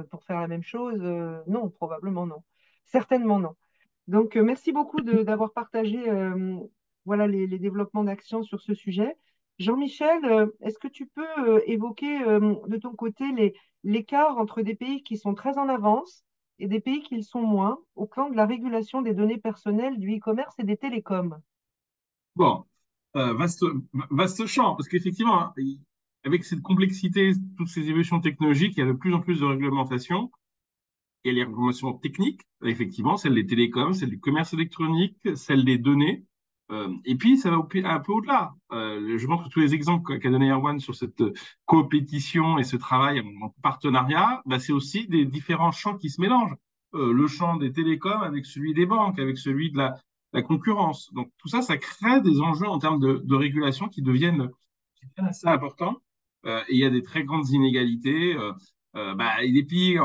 pour faire la même chose? Non, probablement non. Certainement non. Donc, merci beaucoup d'avoir partagé voilà, les développements d'action sur ce sujet. Jean-Michel, est-ce que tu peux évoquer de ton côté l'écart entre des pays qui sont très en avance et des pays qui le sont moins au plan de la régulation des données personnelles, du e-commerce et des télécoms?
Bon, vaste champ, parce qu'effectivement, hein, avec cette complexité, toutes ces évolutions technologiques, il y a de plus en plus de réglementations. Il y a les réglementations techniques, effectivement, celles des télécoms, celles du commerce électronique, celles des données. Et puis, ça va un peu au-delà. Je pense que tous les exemples qu'a donné Erwan sur cette coopétition et ce travail en partenariat, bah, c'est aussi des différents champs qui se mélangent. Le champ des télécoms avec celui des banques, avec celui de la concurrence. Donc, tout ça, ça crée des enjeux en termes de régulation qui deviennent assez importants. Et il y a des très grandes inégalités. Bah, les pays,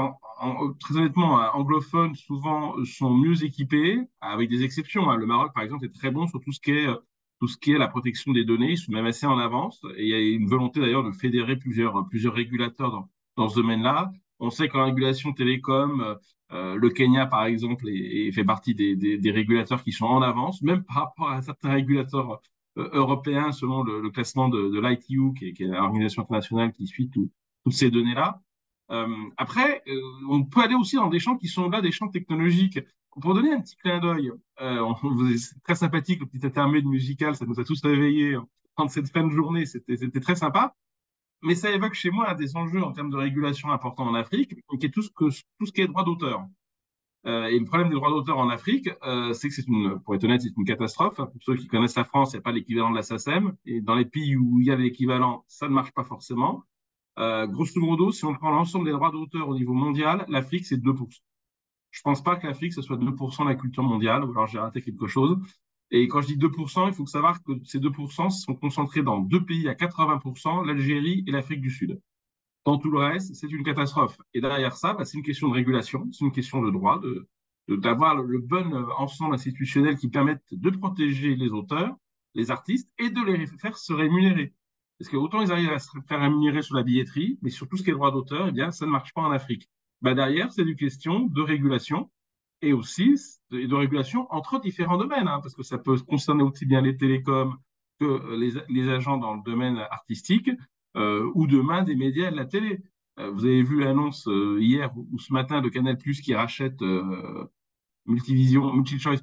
très honnêtement, anglophones, souvent sont mieux équipés, avec des exceptions. Hein. Le Maroc, par exemple, est très bon sur tout ce qui est la protection des données. Ils sont même assez en avance. Et il y a une volonté d'ailleurs de fédérer plusieurs régulateurs dans ce domaine-là. On sait qu'en régulation télécom, le Kenya, par exemple, fait partie des régulateurs qui sont en avance, même par rapport à certains régulateurs européens, selon le classement de l'ITU, qui est l'organisation internationale qui suit toutes ces données-là. Après, on peut aller aussi dans des champs qui sont là, des champs technologiques. Pour donner un petit clin d'œil, c'est très sympathique, le petit intermède musical, ça nous a tous réveillés en cette fin de journée, c'était très sympa. Mais ça évoque chez moi un des enjeux en termes de régulation importants en Afrique, qui est tout ce qui est droit d'auteur. Et le problème des droits d'auteur en Afrique, c'est que pour être honnête, c'est une catastrophe. Pour ceux qui connaissent la France, il n'y a pas l'équivalent de la SACEM. Et dans les pays où il y a l'équivalent, ça ne marche pas forcément. Grosso modo, si on prend l'ensemble des droits d'auteur au niveau mondial, l'Afrique, c'est 2%. Je pense pas que l'Afrique, ce soit 2% de la culture mondiale, ou alors j'ai raté quelque chose. Et quand je dis 2%, il faut savoir que ces 2% sont concentrés dans deux pays à 80%, l'Algérie et l'Afrique du Sud. Dans tout le reste, c'est une catastrophe. Et derrière ça, bah, c'est une question de régulation, c'est une question de droit, d'avoir le bon ensemble institutionnel qui permette de protéger les auteurs, les artistes, et de les faire se rémunérer. Parce que autant ils arrivent à se faire rémunérer sur la billetterie, mais sur tout ce qui est droit d'auteur, eh bien, ça ne marche pas en Afrique. Bah, derrière, c'est une question de régulation, et aussi de régulation entre différents domaines, hein, parce que ça peut concerner aussi bien les télécoms que les agents dans le domaine artistique, ou demain des médias et de la télé. Vous avez vu l'annonce hier ou ce matin de Canal+ qui rachète MultiChoice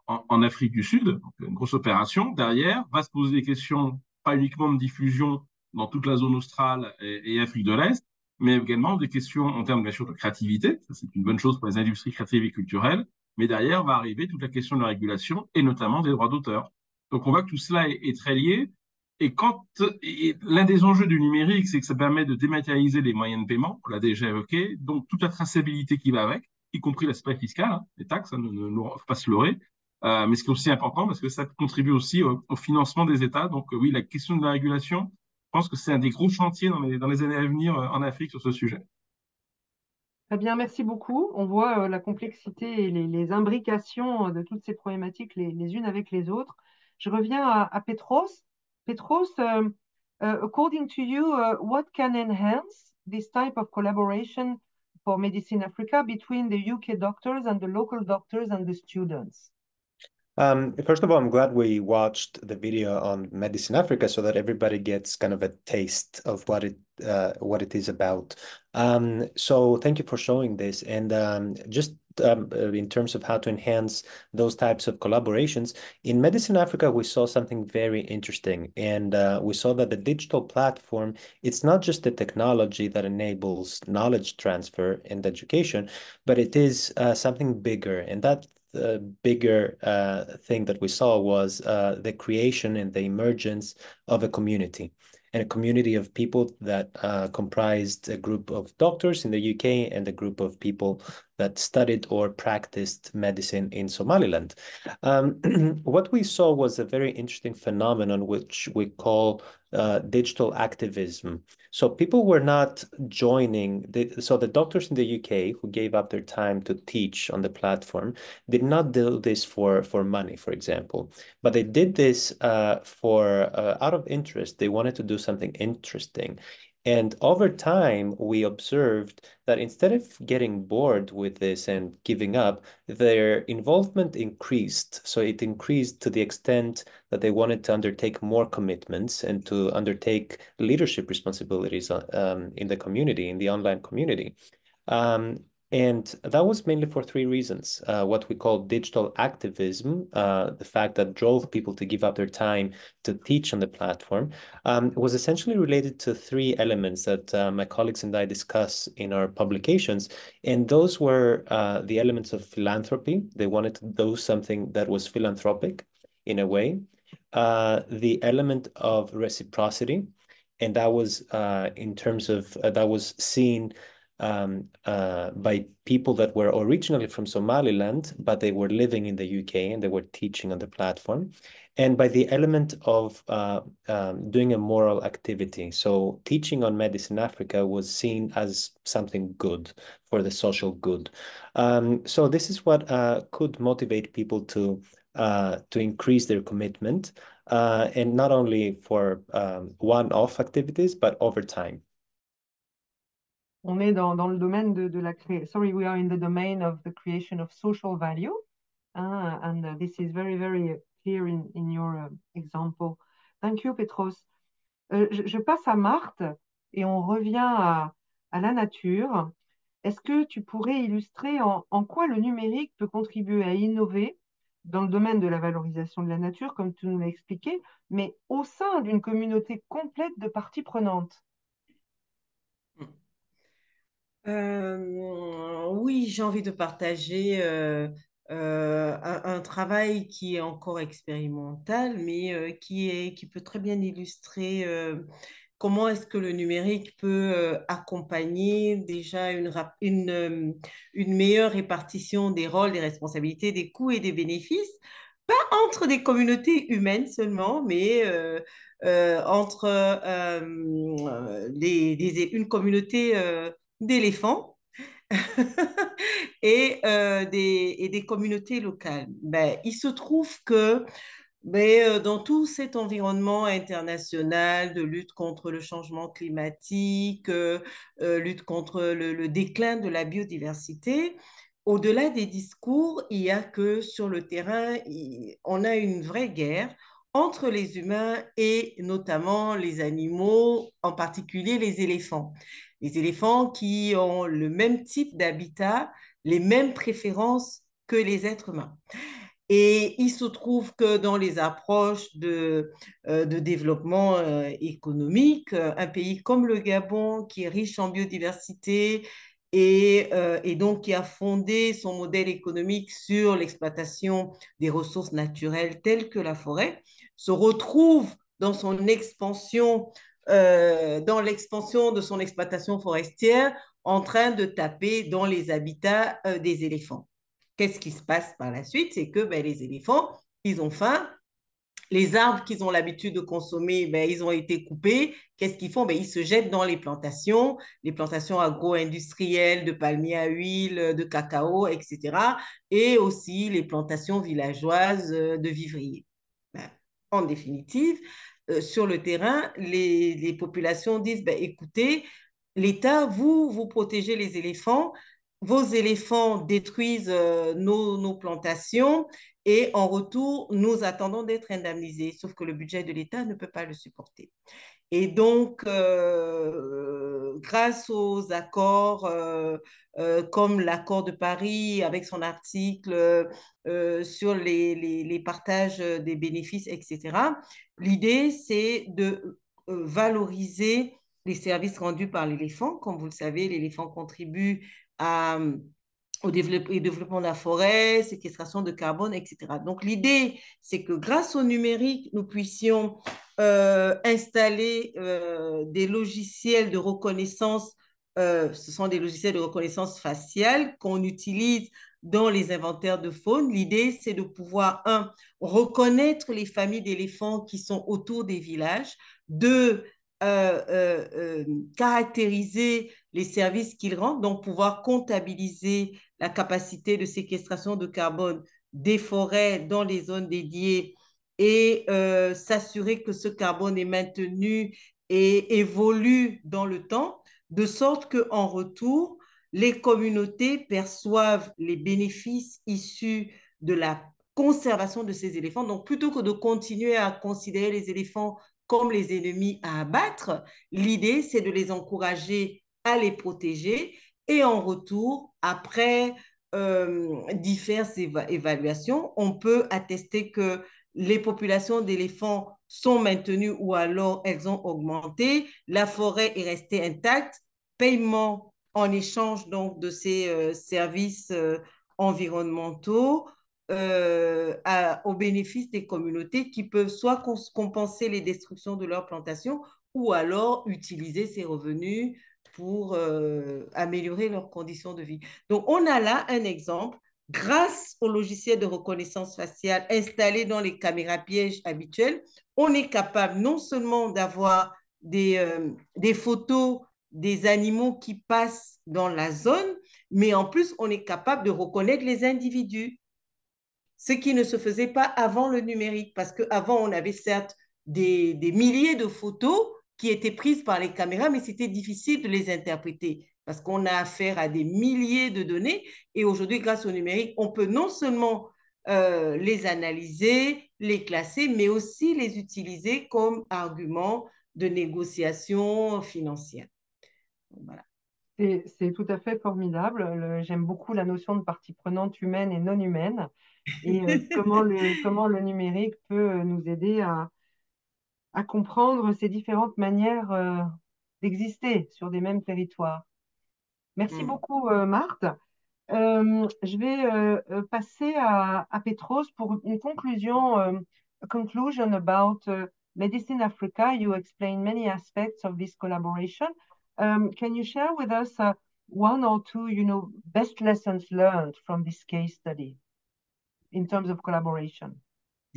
en Afrique du Sud, donc une grosse opération. Derrière, va se poser des questions pas uniquement de diffusion dans toute la zone australe et Afrique de l'Est, mais également des questions en termes bien sûr de créativité. Ça, c'est une bonne chose pour les industries créatives et culturelles. Mais derrière va arriver toute la question de la régulation et notamment des droits d'auteur. Donc on voit que tout cela est très lié. Et l'un des enjeux du numérique, c'est que ça permet de dématérialiser les moyens de paiement, on l'a déjà évoqué, donc toute la traçabilité qui va avec, y compris l'aspect fiscal, hein, les taxes, hein, ne faut pas se leurrer. Mais ce qui est aussi important, parce que ça contribue aussi au financement des États. Donc oui, la question de la régulation, je pense que c'est un des gros chantiers dans les années à venir en Afrique sur ce sujet.
Très bien, merci beaucoup. On voit la complexité et les imbrications de toutes ces problématiques les unes avec les autres. Je reviens à Petros. Petros, according to you, what can enhance this type of collaboration for Medicine Africa between the UK doctors and the local doctors and the students?
First of all, I'm glad we watched the video on Medicine Africa so that everybody gets kind of a taste of what it is about. So thank you for showing this. And just in terms of how to enhance those types of collaborations, in Medicine Africa, we saw something very interesting. And we saw that the digital platform, it's not just the technology that enables knowledge transfer and education, but it is something bigger. And that bigger thing that we saw was the creation and the emergence of a community, and a community of people that comprised a group of doctors in the UK and a group of people that studied or practiced medicine in Somaliland. What we saw was a very interesting phenomenon, which we call digital activism. So people were not joining. So the doctors in the UK who gave up their time to teach on the platform did not do this for money, for example, but they did this for out of interest. They wanted to do something interesting. And over time, we observed that instead of getting bored with this and giving up, their involvement increased. So it increased to the extent that they wanted to undertake more commitments and to undertake leadership responsibilities in the community, in the online community. And that was mainly for three reasons. What we call digital activism, the fact that drove people to give up their time to teach on the platform, was essentially related to three elements that my colleagues and I discuss in our publications. And those were the elements of philanthropy. They wanted to do something that was philanthropic in a way. The element of reciprocity, and that was in terms of, that was seen by people that were originally from Somaliland, but they were living in the UK and they were teaching on the platform. And by the element of doing a moral activity. So teaching on Medicine Africa was seen as something good for the social good. So this is what could motivate people to increase their commitment, and not only for one-off activities, but over time.
On est dans le domaine de la création. Sorry, we are in the domain of the creation of social value. And this is very, very clear in your example. Thank you, Petros. Je passe à Marthe et on revient à la nature. Est-ce que tu pourrais illustrer en quoi le numérique peut contribuer à innover dans le domaine de la valorisation de la nature, comme tu nous l'as expliqué, mais au sein d'une communauté complète de parties prenantes?
Oui, j'ai envie de partager un travail qui est encore expérimental, mais qui peut très bien illustrer comment est-ce que le numérique peut accompagner déjà une meilleure répartition des rôles, des responsabilités, des coûts et des bénéfices, pas entre des communautés humaines seulement, mais entre une communauté d'éléphants et des communautés locales. Ben, il se trouve que dans tout cet environnement international de lutte contre le changement climatique, lutte contre le déclin de la biodiversité, au-delà des discours, il y a que sur le terrain, on a une vraie guerre entre les humains et notamment les animaux, en particulier les éléphants. Les éléphants qui ont le même type d'habitat, les mêmes préférences que les êtres humains. Et il se trouve que dans les approches de développement économique, un pays comme le Gabon, qui est riche en biodiversité et donc qui a fondé son modèle économique sur l'exploitation des ressources naturelles telles que la forêt, se retrouve dans son expansion, dans l'expansion de son exploitation forestière, en train de taper dans les habitats des éléphants. Qu'est-ce qui se passe par la suite? C'est que les éléphants, ils ont faim. Les arbres qu'ils ont l'habitude de consommer, ils ont été coupés. Qu'est-ce qu'ils font? Ils se jettent dans les plantations agro-industrielles de palmiers à huile, de cacao, etc. Et aussi les plantations villageoises de vivriers. En définitive, sur le terrain, les populations disent, écoutez, l'État, vous protégez les éléphants, vos éléphants détruisent nos plantations et en retour, nous attendons d'être indemnisés, sauf que le budget de l'État ne peut pas le supporter. Et donc, grâce aux accords comme l'accord de Paris avec son article sur les partages des bénéfices, etc., l'idée, c'est de valoriser les services rendus par l'éléphant. Comme vous le savez, l'éléphant contribue au développement de la forêt, séquestration de carbone, etc. Donc, l'idée, c'est que grâce au numérique, nous puissions installer des logiciels de reconnaissance ce sont des logiciels de reconnaissance faciale qu'on utilise dans les inventaires de faune. L'idée, c'est de pouvoir, un, reconnaître les familles d'éléphants qui sont autour des villages, deux, caractériser les services qu'ils rendent, donc pouvoir comptabiliser la capacité de séquestration de carbone des forêts dans les zones dédiées et s'assurer que ce carbone est maintenu et évolue dans le temps, de sorte qu'en retour, les communautés perçoivent les bénéfices issus de la conservation de ces éléphants. Donc, plutôt que de continuer à considérer les éléphants comme les ennemis à abattre, l'idée, c'est de les encourager à les protéger et en retour, après diverses évaluations, on peut attester que les populations d'éléphants sont maintenues ou alors elles ont augmenté, la forêt est restée intacte, paiement en échange donc de ces services environnementaux au bénéfice des communautés qui peuvent soit compenser les destructions de leurs plantations ou alors utiliser ces revenus pour améliorer leurs conditions de vie. Donc, on a là un exemple. Grâce au logiciel de reconnaissance faciale installé dans les caméras pièges habituelles, on est capable non seulement d'avoir des photos des animaux qui passent dans la zone, mais en plus, on est capable de reconnaître les individus, ce qui ne se faisait pas avant le numérique, parce qu'avant, on avait certes des milliers de photos qui étaient prises par les caméras, mais c'était difficile de les interpréter parce qu'on a affaire à des milliers de données. Et aujourd'hui, grâce au numérique, on peut non seulement les analyser, les classer, mais aussi les utiliser comme argument de négociation financière. Voilà.
C'est tout à fait formidable. J'aime beaucoup la notion de partie prenante humaine et non humaine et comment le numérique peut nous aider à comprendre ces différentes manières d'exister sur des mêmes territoires. Merci beaucoup, Marthe. Je vais passer à Petros pour une conclusion, a conclusion about Medicine Africa. You explain many aspects of this collaboration. Can you share with us one or two, best lessons learned from this case study in terms of collaboration?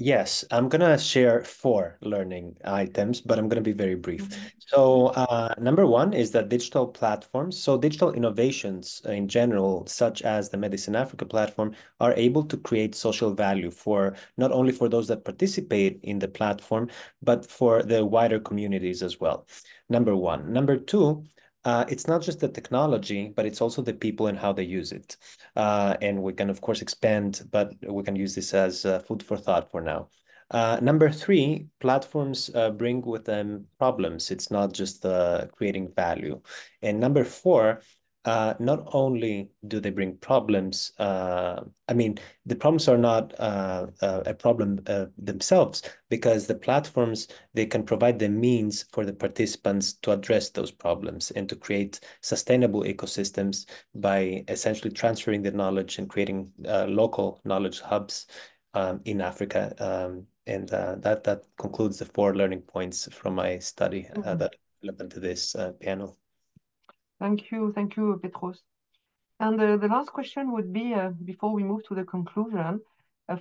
Yes, I'm going to share 4 learning items, but I'm going to be very brief. So number 1 is that digital platforms, so digital innovations in general, such as the Medicine Africa platform, are able to create social value for not only for those that participate in the platform, but for the wider communities as well. Number 1. Number 2, it's not just the technology, but it's also the people and how they use it. And we can, of course, expand, but we can use this as food for thought for now. Number 3, platforms bring with them problems. It's not just creating value. And number 4, not only do they bring problems, I mean, the problems are not a problem themselves, because the platforms, they can provide the means for the participants to address those problems and to create sustainable ecosystems by essentially transferring the knowledge and creating local knowledge hubs in Africa. And that concludes the 4 learning points from my study that are relevant to this panel.
Thank you, Petros. And the last question would be, before we move to the conclusion,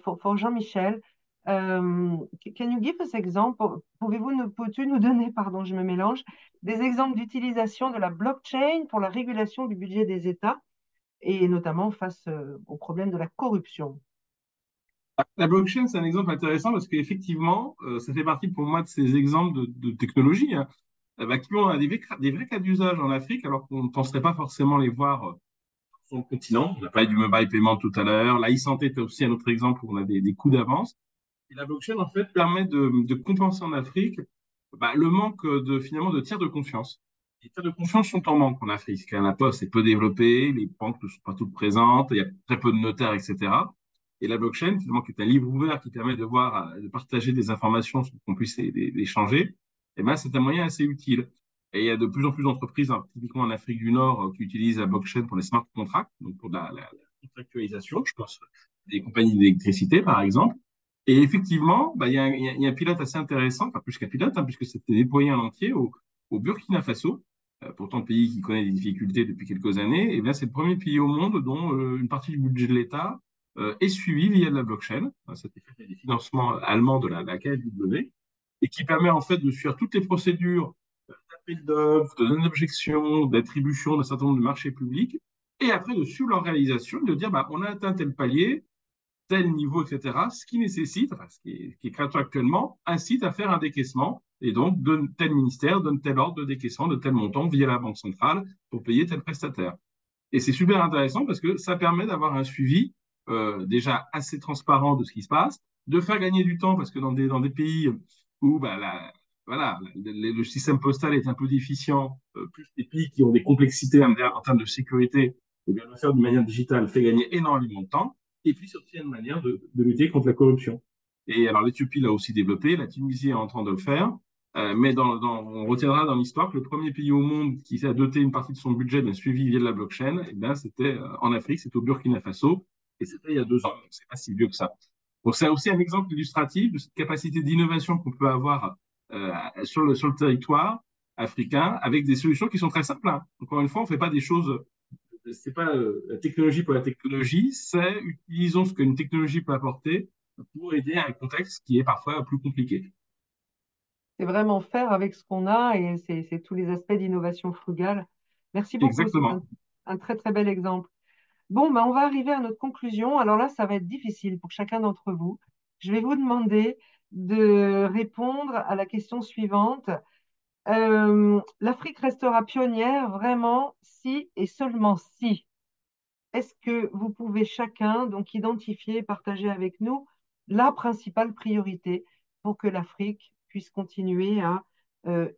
for Jean-Michel, can you give us example, peux-tu nous donner, pardon, je me mélange, des exemples d'utilisation de la blockchain pour la régulation du budget des États et notamment face au problème de la corruption?
La blockchain, c'est un exemple intéressant parce qu'effectivement, ça fait partie pour moi de ces exemples de technologie qui ont des vrais cas d'usage en Afrique, alors qu'on ne penserait pas forcément les voir sur le continent. On a parlé du mobile payment tout à l'heure. La e-santé est aussi un autre exemple où on a des coups d'avance. Et la blockchain, en fait, permet de compenser en Afrique le manque finalement de tiers de confiance. Les tiers de confiance sont en manque en Afrique, car la poste est peu développée, les banques ne sont pas toutes présentes, il y a très peu de notaires, etc. Et la blockchain, finalement, qui est un livre ouvert qui permet de partager des informations pour qu'on puisse les échanger, c'est un moyen assez utile. Et il y a de plus en plus d'entreprises, typiquement en Afrique du Nord, qui utilisent la blockchain pour les smart contracts, donc pour la contractualisation, je pense, des compagnies d'électricité, par exemple. Et effectivement, il y a un pilote assez intéressant, enfin plus qu'un pilote, puisque c'était déployé en entier au Burkina Faso, pourtant pays qui connaît des difficultés depuis quelques années, et bien c'est le premier pays au monde dont une partie du budget de l'État est suivie via de la blockchain. Ça fait des financements allemands de la KfW, et qui permet en fait de suivre toutes les procédures d'appel d'offres, de non-objection, d'attribution d'un certain nombre de marchés publics, et après de suivre leur réalisation, de dire bah, on a atteint tel palier, tel niveau, etc., ce qui nécessite, enfin, ce qui est créateur actuellement, incite à faire un décaissement, et donc tel ministère donne tel ordre de décaissement de tel montant via la Banque centrale pour payer tel prestataire. Et c'est super intéressant parce que ça permet d'avoir un suivi déjà assez transparent de ce qui se passe, de faire gagner du temps parce que dans des pays où bah, voilà, le système postal est un peu déficient, plus des pays qui ont des complexités en termes de sécurité, et bien le faire d'une manière digitale fait gagner énormément de temps. Et puis, c'est aussi une manière de lutter contre la corruption. Et alors, l'Éthiopie l'a aussi développé, la Tunisie est en train de le faire, mais on retiendra dans l'histoire que le premier pays au monde qui a doté une partie de son budget d'un suivi via de la blockchain, eh bien, c'était en Afrique, c'était au Burkina Faso, et c'était il y a 2 ans, donc c'est pas si vieux que ça. Donc, c'est aussi un exemple illustratif de cette capacité d'innovation qu'on peut avoir sur le territoire africain, avec des solutions qui sont très simples. Hein. Encore une fois, on ne fait pas des choses c'est pas la technologie pour la technologie, c'est utilisons ce qu'une technologie peut apporter pour aider à un contexte qui est parfois plus compliqué.
C'est vraiment faire avec ce qu'on a et c'est tous les aspects d'innovation frugale. Merci beaucoup, c'est
Exactement.
un très très bel exemple. Bon, ben, on va arriver à notre conclusion. Alors là, ça va être difficile pour chacun d'entre vous. Je vais vous demander de répondre à la question suivante. L'Afrique restera pionnière vraiment si et seulement si. Est-ce que vous pouvez chacun donc identifier et partager avec nous la principale priorité pour que l'Afrique puisse continuer à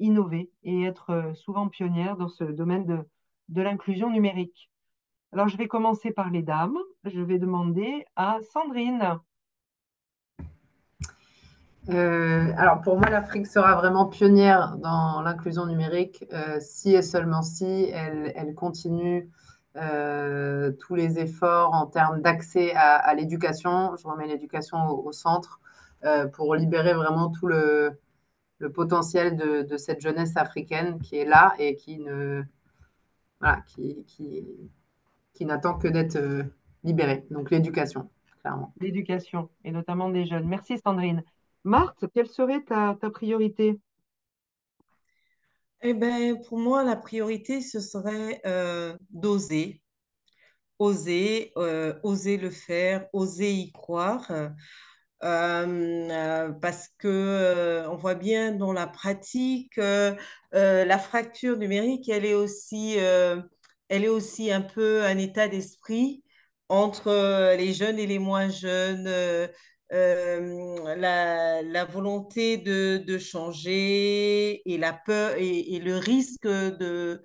innover et être souvent pionnière dans ce domaine de l'inclusion numérique? Alors, je vais commencer par les dames. Je vais demander à Sandrine.
Alors pour moi, l'Afrique sera vraiment pionnière dans l'inclusion numérique si et seulement si elle continue tous les efforts en termes d'accès à l'éducation. Je remets l'éducation au centre pour libérer vraiment tout le potentiel de cette jeunesse africaine qui est là et qui n'attend que d'être libérée. Donc l'éducation, clairement.
L'éducation, et notamment des jeunes. Merci Sandrine. Marthe, quelle serait ta priorité?
Eh ben, pour moi, la priorité, ce serait d'oser. Oser le faire, oser y croire. Parce que on voit bien dans la pratique, la fracture numérique, elle est aussi un peu un état d'esprit entre les jeunes et les moins jeunes, la volonté de changer et la peur et le risque de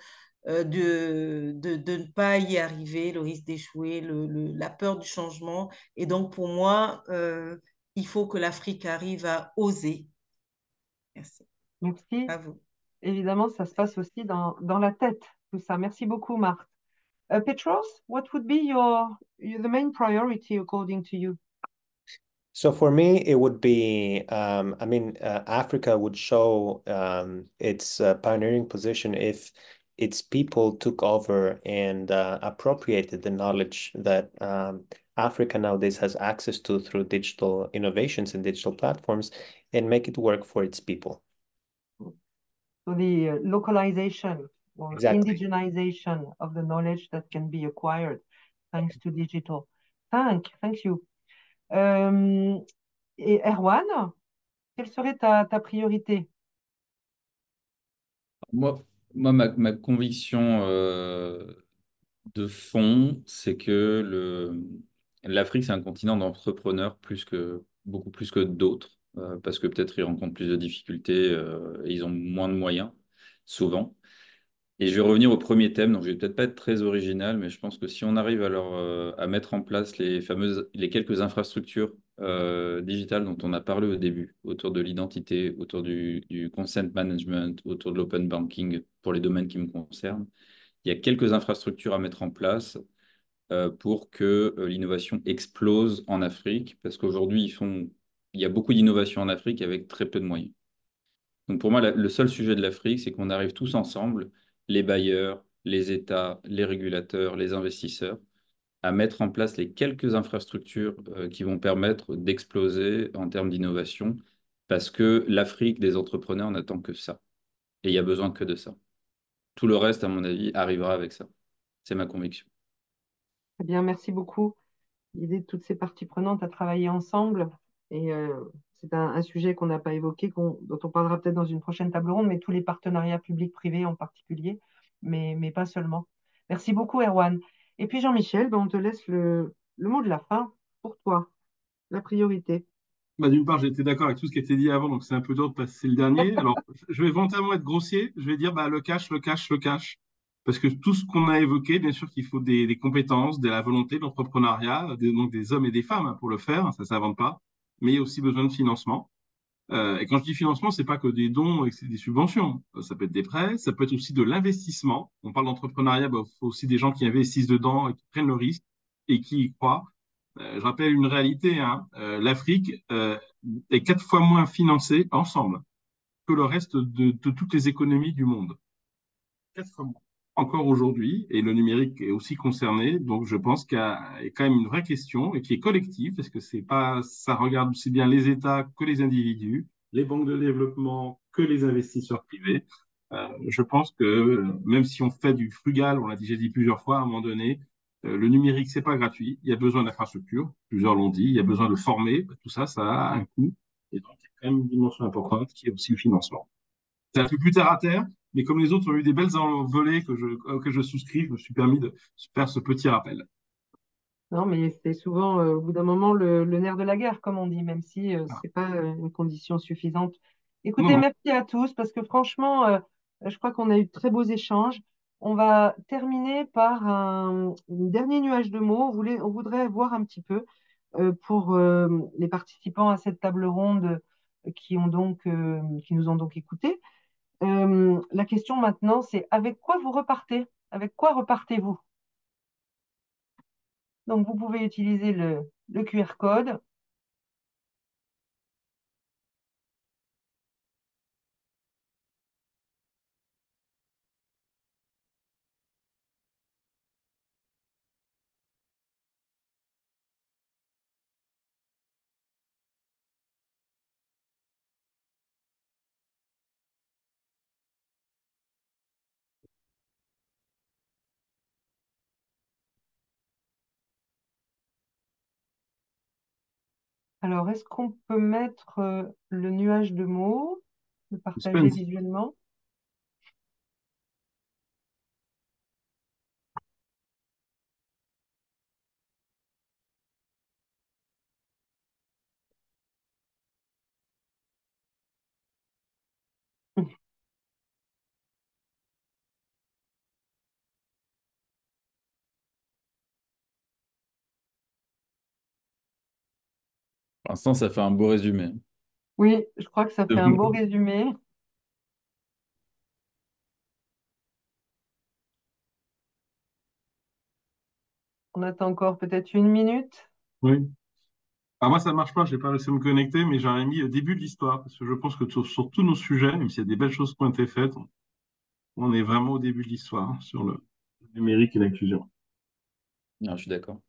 ne pas y arriver, le risque d'échouer, la peur du changement. Et donc, pour moi, il faut que l'Afrique arrive à oser. Merci.
Merci.
À vous.
Évidemment, ça se passe aussi dans la tête, tout ça. Merci beaucoup, Marthe. Petros, what would be the main priority according to you?
So for me, it would be, Africa would show its pioneering position if its people took over and appropriated the knowledge that Africa nowadays has access to through digital innovations and digital platforms and make it work for its people.
So the localization or
Exactly.
indigenization of the knowledge that can be acquired thanks to digital. Thank you. Et Erwan, quelle serait ta priorité?
Moi ma conviction de fond, c'est que l'Afrique, c'est un continent d'entrepreneurs beaucoup plus que d'autres, parce que peut-être ils rencontrent plus de difficultés et ils ont moins de moyens, souvent. Et je vais revenir au premier thème, donc je vais peut-être pas être très original, mais je pense que si on arrive à mettre en place les quelques infrastructures digitales dont on a parlé au début, autour de l'identité, autour du consent management, autour de l'open banking, pour les domaines qui me concernent, il y a quelques infrastructures à mettre en place pour que l'innovation explose en Afrique, parce qu'aujourd'hui, il y a beaucoup d'innovation en Afrique avec très peu de moyens. Donc pour moi, le seul sujet de l'Afrique, c'est qu'on arrive tous ensemble les bailleurs, les États, les régulateurs, les investisseurs à mettre en place les quelques infrastructures qui vont permettre d'exploser en termes d'innovation, parce que l'Afrique des entrepreneurs n'attend que ça. Et il y a besoin que de ça. Tout le reste, à mon avis, arrivera avec ça. C'est ma conviction.
Très bien, merci beaucoup. L'idée de toutes ces parties prenantes à travailler ensemble. Et c'est un sujet qu'on n'a pas évoqué, dont on parlera peut-être dans une prochaine table ronde, mais tous les partenariats publics-privés en particulier, mais pas seulement. Merci beaucoup, Erwan. Et puis Jean-Michel, ben, on te laisse le mot de la fin pour toi, la priorité.
Bah, d'une part, j'étais d'accord avec tout ce qui a été dit avant, donc c'est un peu dur de passer le dernier. Alors, je vais volontairement être grossier. Je vais dire bah, le cash, le cash, le cash. Parce que tout ce qu'on a évoqué, bien sûr qu'il faut des compétences, de la volonté, de l'entrepreneuriat, donc des hommes et des femmes hein, pour le faire, ça ne s'invente pas. Mais il y a aussi besoin de financement. Et quand je dis financement, c'est pas que des dons et que c'est des subventions. Ça peut être des prêts, ça peut être aussi de l'investissement. On parle d'entrepreneuriat, il faut aussi des gens qui investissent dedans et qui prennent le risque et qui y croient. Je rappelle une réalité, hein, l'Afrique est 4 fois moins financée ensemble que le reste de toutes les économies du monde. 4 fois moins. Encore aujourd'hui, et le numérique est aussi concerné, donc je pense qu'il y a quand même une vraie question et qui est collective, parce que c'est pas, ça regarde aussi bien les États que les individus, les banques de développement que les investisseurs privés. Je pense que même si on fait du frugal, on l'a déjà dit plusieurs fois, à un moment donné, le numérique, c'est pas gratuit. Il y a besoin d'infrastructures, plusieurs l'ont dit, il y a besoin de former, tout ça, ça a un coût. Et donc, il y a quand même une dimension importante qui est aussi le financement. C'est un peu plus terre à terre, mais comme les autres ont eu des belles envolées auxquelles je souscris, je me suis permis de faire ce petit rappel.
Non, mais c'est souvent, au bout d'un moment, le nerf de la guerre, comme on dit, même si ce n'est pas une condition suffisante.
Non,
Écoutez,
non.
merci à tous, parce que franchement, je crois qu'on a eu de très beaux échanges. On va terminer par un dernier nuage de mots. On voudrait voir un petit peu pour les participants à cette table ronde qui nous ont donc écoutés. La question maintenant, c'est avec quoi vous repartez? Avec quoi repartez-vous? Donc, vous pouvez utiliser le QR code. Alors, est-ce qu'on peut mettre le nuage de mots, le partager
Suspense.
visuellement?
Pour l'instant, ça fait un beau résumé.
Oui, je crois que ça fait un beau résumé. On attend encore peut-être une minute.
Oui. Alors moi, ça ne marche pas, je n'ai pas réussi à me connecter, mais j'aurais mis début de l'histoire, parce que je pense que sur tous nos sujets, même s'il y a des belles choses qui ont été faites, on est vraiment au début de l'histoire hein, sur le numérique et l'inclusion.
Non, je suis d'accord.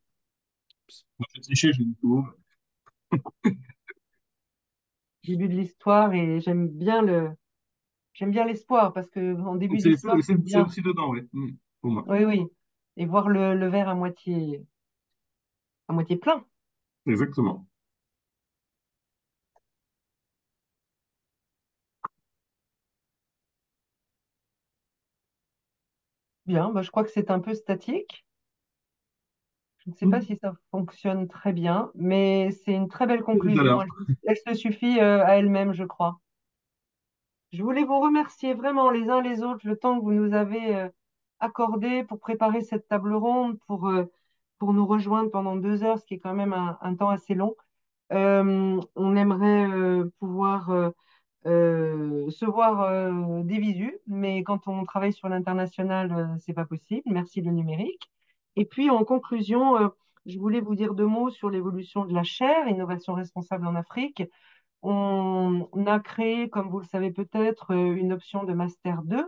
Moi, je vais tricher, j'ai dit tout.
Début de l'histoire et j'aime bien l'espoir parce que en début
C'est
d'histoire, c'est
c'est
bien.
aussi dedans, oui, pour moi.
Oui, oui. Et voir le verre à moitié plein.
Exactement.
Bien, bah, je crois que c'est un peu statique. Je ne sais pas si ça fonctionne très bien, mais c'est une très belle
Tout à
conclusion.
l'heure.
Elle se suffit à elle-même, je crois. Je voulais vous remercier vraiment les uns les autres le temps que vous nous avez accordé pour préparer cette table ronde, pour nous rejoindre pendant 2 heures, ce qui est quand même un temps assez long. On aimerait pouvoir se voir des visus, mais quand on travaille sur l'international, c'est pas possible. Merci le numérique. Et puis en conclusion, je voulais vous dire 2 mots sur l'évolution de la chaire, innovation responsable en Afrique. On a créé, comme vous le savez peut-être, une option de Master 2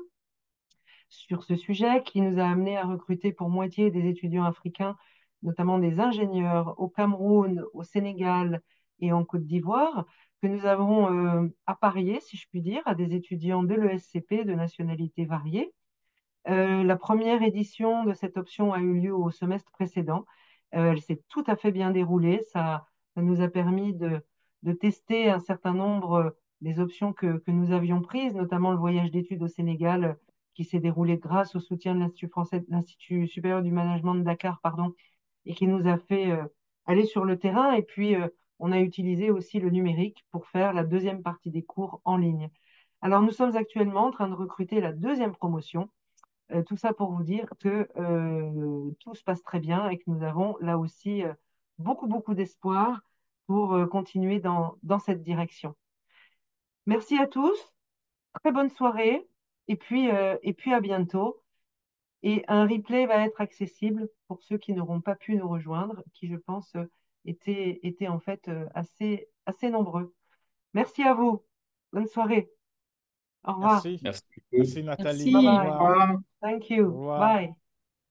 sur ce sujet, qui nous a amené à recruter pour moitié des étudiants africains, notamment des ingénieurs au Cameroun, au Sénégal et en Côte d'Ivoire, que nous avons apparié, si je puis dire, à des étudiants de l'ESCP de nationalités variées. La première édition de cette option a eu lieu au semestre précédent. Elle s'est tout à fait bien déroulée. Ça nous a permis de tester un certain nombre des options que nous avions prises, notamment le voyage d'études au Sénégal qui s'est déroulé grâce au soutien de l'Institut supérieur du management de Dakar, pardon, et qui nous a fait aller sur le terrain. Et puis, on a utilisé aussi le numérique pour faire la deuxième partie des cours en ligne. Alors, nous sommes actuellement en train de recruter la deuxième promotion. Tout ça pour vous dire que tout se passe très bien et que nous avons là aussi beaucoup d'espoir pour continuer dans cette direction. Merci à tous, très bonne soirée et puis à bientôt. Et un replay va être accessible pour ceux qui n'auront pas pu nous rejoindre, qui je pense étaient en fait assez nombreux. Merci à vous, bonne soirée. Au revoir.
Merci.
Merci.
Merci Nathalie.
Merci.
Au
Bye bye.
revoir.
Thank
Au
you.
revoir.
Bye.